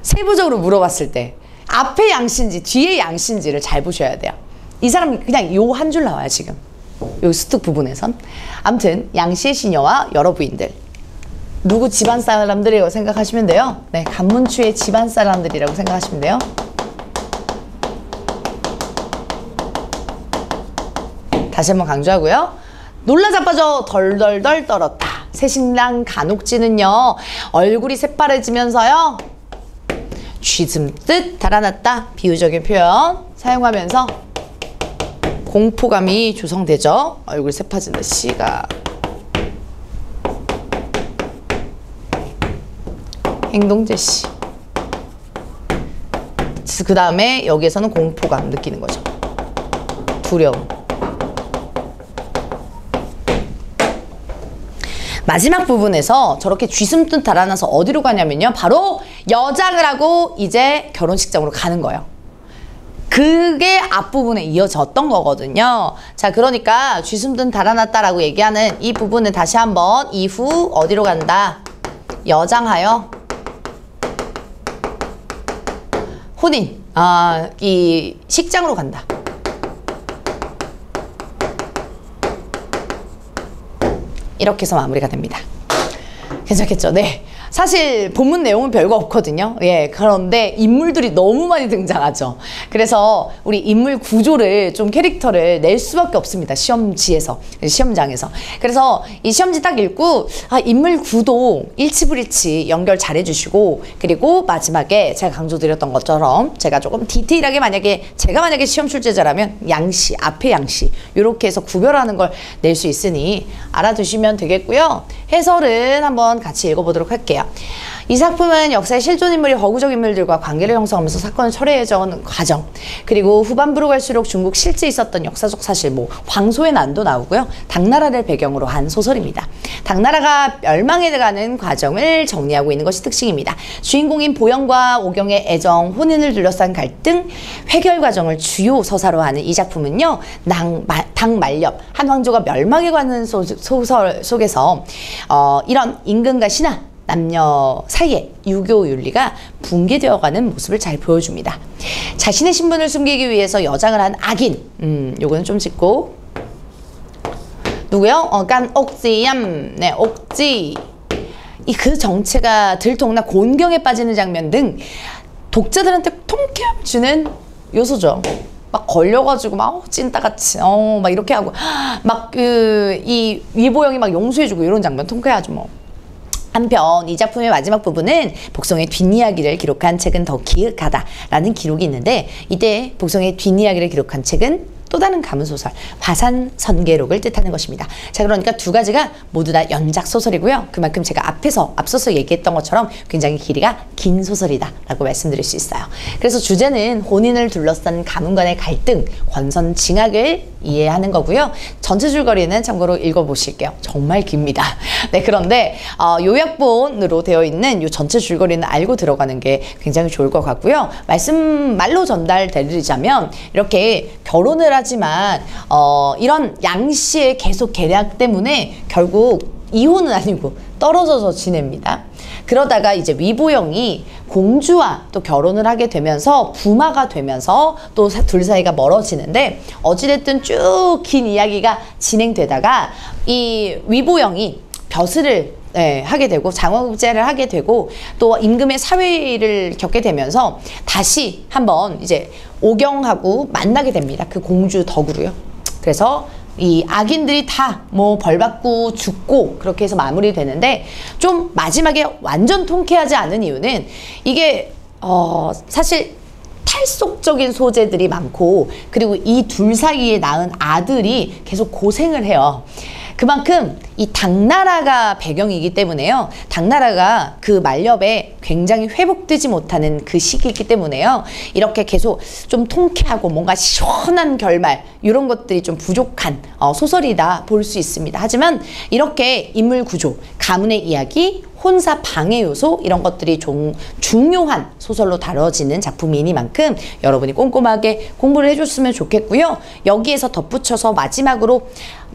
A: 세부적으로 물어봤을 때 앞에 양씨인지 뒤에 양씨인지를 잘 보셔야 돼요. 이 사람이 그냥 요 한 줄 나와요. 지금 요 수특 부분에선. 아무튼 양씨의 시녀와 여러 부인들, 누구 집안 사람들이라고 생각하시면 돼요. 네, 간문추의 집안 사람들이라고 생각하시면 돼요. 다시 한번 강조하고요. 놀라 자빠져 덜덜덜 떨었다. 새신랑 간옥지는요. 얼굴이 새파래지면서요. 쥐슴듯 달아났다. 비유적인 표현 사용하면서 공포감이 조성되죠. 얼굴 새파진다. 씨가 행동제시. 그 다음에 여기에서는 공포감 느끼는 거죠. 두려움. 마지막 부분에서 저렇게 쥐숨듯 달아나서 어디로 가냐면요. 바로 여장을 하고 이제 결혼식장으로 가는 거예요. 그게 앞부분에 이어졌던 거거든요. 자, 그러니까 쥐숨듯 달아났다라고 얘기하는 이 부분은 다시 한번 이후 어디로 간다? 여장하여 혼인, 이 식장으로 간다. 이렇게 해서 마무리가 됩니다. 괜찮겠죠? 네. 사실 본문 내용은 별거 없거든요. 예, 그런데 인물들이 너무 많이 등장하죠. 그래서 우리 인물 구조를 좀 캐릭터를 낼 수밖에 없습니다. 시험지에서, 시험장에서. 그래서 이 시험지 딱 읽고 인물 구도 일치불일치 연결 잘 해주시고, 그리고 마지막에 제가 강조드렸던 것처럼 제가 조금 디테일하게 제가 만약에 시험 출제자라면 양시, 앞에 양시 이렇게 해서 구별하는 걸 낼 수 있으니 알아두시면 되겠고요. 해설은 한번 같이 읽어보도록 할게요. 이 작품은 역사의 실존 인물이 허구적 인물들과 관계를 형성하면서 사건을 철회해져가는 과정, 그리고 후반부로 갈수록 중국 실제 있었던 역사적 사실, 황소의 난도 나오고요. 당나라를 배경으로 한 소설입니다. 당나라가 멸망해가는 과정을 정리하고 있는 것이 특징입니다. 주인공인 보영과 오경의 애정, 혼인을 둘러싼 갈등, 해결 과정을 주요 서사로 하는 이 작품은요. 당말렵, 한 왕조가 멸망해가는 소설 속에서 이런 임금과 신하, 남녀 사이에 유교 윤리가 붕괴되어가는 모습을 잘 보여줍니다. 자신의 신분을 숨기기 위해서 여장을 한 악인, 요거는 좀 짚고, 누구요? 깐 옥지얌, 네, 옥지. 그 정체가 들통나 곤경에 빠지는 장면 등 독자들한테 통쾌함을 주는 요소죠. 막 걸려가지고 막 찐따같이 막 이렇게 하고 막 이 위보영이 막 용서해주고 이런 장면 통쾌하죠 뭐. 한편 이 작품의 마지막 부분은 복성의 뒷이야기를 기록한 책은 더 기억하다라는 기록이 있는데, 이때 복성의 뒷이야기를 기록한 책은 또 다른 가문소설 화산선계록을 뜻하는 것입니다. 자, 그러니까 두 가지가 모두 다 연작 소설이고요. 그만큼 제가 앞서서 얘기했던 것처럼 굉장히 길이가 긴 소설이다 라고 말씀드릴 수 있어요. 그래서 주제는 혼인을 둘러싼 가문 간의 갈등, 권선징악을 이해하는 거고요. 전체 줄거리는 참고로 읽어보실게요. 정말 깁니다. 네, 그런데 요약본으로 되어 있는 요 전체 줄거리는 알고 들어가는 게 굉장히 좋을 것 같고요. 말로 전달드리자면 이렇게 결혼을 하지만 이런 양씨의 계속 계략 때문에 결국 이혼은 아니고 떨어져서 지냅니다. 그러다가 이제 위보영이 공주와 또 결혼을 하게 되면서 부마가 되면서 또 둘 사이가 멀어지는데, 어찌됐든 쭉 긴 이야기가 진행되다가 이 위보영이 벼슬을 하게 되고 장원급제를 하게 되고 또 임금의 사회를 겪게 되면서 다시 한번 이제 오경하고 만나게 됩니다. 그 공주 덕으로요. 그래서 이 악인들이 다 뭐 벌받고 죽고 그렇게 해서 마무리되는데, 좀 마지막에 완전 통쾌하지 않은 이유는 이게 사실 탈속적인 소재들이 많고, 그리고 이 둘 사이에 낳은 아들이 계속 고생을 해요. 그만큼 이 당나라가 배경이기 때문에요. 당나라가 그 말렵에 굉장히 회복되지 못하는 그 시기이기 때문에요. 이렇게 계속 좀 통쾌하고 뭔가 시원한 결말, 이런 것들이 좀 부족한 소설이다 볼 수 있습니다. 하지만 이렇게 인물 구조, 가문의 이야기, 혼사 방해 요소, 이런 것들이 좀 중요한 소설로 다뤄지는 작품이니만큼 여러분이 꼼꼼하게 공부를 해줬으면 좋겠고요. 여기에서 덧붙여서 마지막으로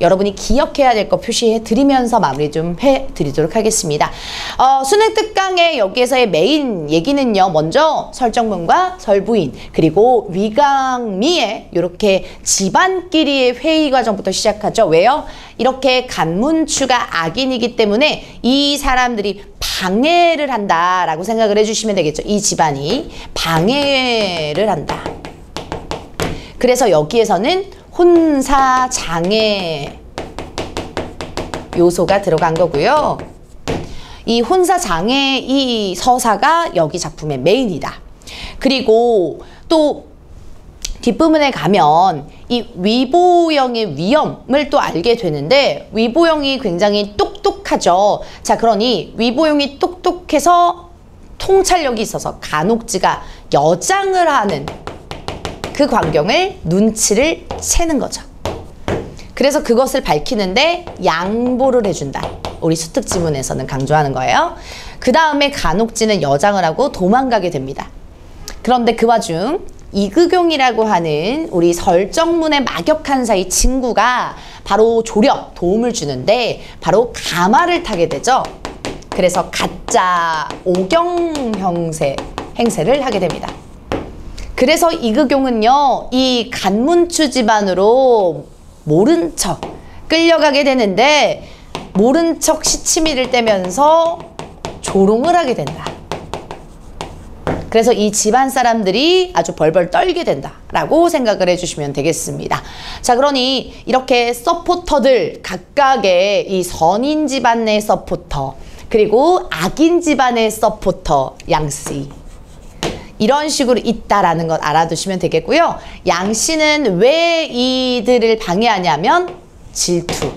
A: 여러분이 기억해야 될 거 표시해 드리면서 마무리 좀 해드리도록 하겠습니다. 수능 특강의 여기에서의 메인 얘기는요, 먼저 설정문과 설부인, 그리고 위강미의 이렇게 집안끼리의 회의 과정부터 시작하죠. 왜요? 이렇게 간문추가 악인이기 때문에 이 사람들이 방해를 한다라고 생각을 해주시면 되겠죠. 이 집안이 방해를 한다. 그래서 여기에서는 혼사장애 요소가 들어간 거고요. 이 혼사장애 이 서사가 여기 작품의 메인이다. 그리고 또 뒷부분에 가면 이 위보영의 위험을 또 알게 되는데, 위보영이 굉장히 똑똑하죠. 자, 그러니 위보영이 똑똑해서 통찰력이 있어서 간혹지가 여장을 하는 그 광경을 눈치를 채는 거죠. 그래서 그것을 밝히는데 양보를 해준다. 우리 수특지문에서는 강조하는 거예요. 그 다음에 간혹지는 여장을 하고 도망가게 됩니다. 그런데 그 와중 이극용이라고 하는 우리 설정문의 막역한 사이 친구가 바로 조력, 도움을 주는데 바로 가마를 타게 되죠. 그래서 가짜 오경 행세를 하게 됩니다. 그래서 이극용은요, 이 간문추 집안으로 모른 척 끌려가게 되는데, 모른 척 시치미를 떼면서 조롱을 하게 된다. 그래서 이 집안 사람들이 아주 벌벌 떨게 된다라고 생각을 해주시면 되겠습니다. 자, 그러니 이렇게 서포터들 각각의 이 선인 집안의 서포터, 그리고 악인 집안의 서포터 양씨, 이런 식으로 있다라는 것 알아두시면 되겠고요. 양씨는 왜 이들을 방해하냐면 질투,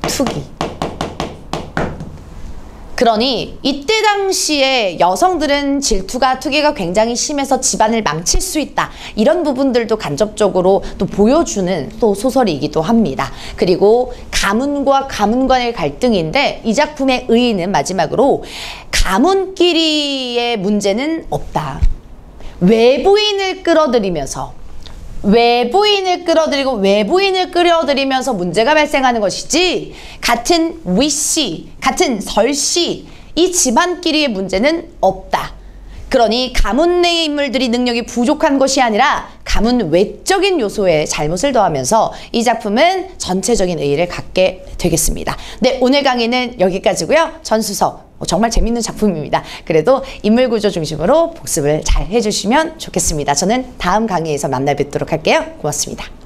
A: 투기. 그러니 이때 당시에 여성들은 질투가, 투기가 굉장히 심해서 집안을 망칠 수 있다. 이런 부분들도 간접적으로 또 보여주는 또 소설이기도 합니다. 그리고 가문과 가문 간의 갈등인데, 이 작품의 의의는 마지막으로 가문끼리의 문제는 없다. 외부인을 끌어들이면서 외부인을 끌어들이면서 문제가 발생하는 것이지, 같은 위씨, 같은 설씨, 이 집안끼리의 문제는 없다. 그러니 가문 내의 인물들이 능력이 부족한 것이 아니라 가문 외적인 요소에 잘못을 더하면서 이 작품은 전체적인 의의를 갖게 되겠습니다. 네, 오늘 강의는 여기까지고요. 전수서 정말 재밌는 작품입니다. 그래도 인물구조 중심으로 복습을 잘 해주시면 좋겠습니다. 저는 다음 강의에서 만나 뵙도록 할게요. 고맙습니다.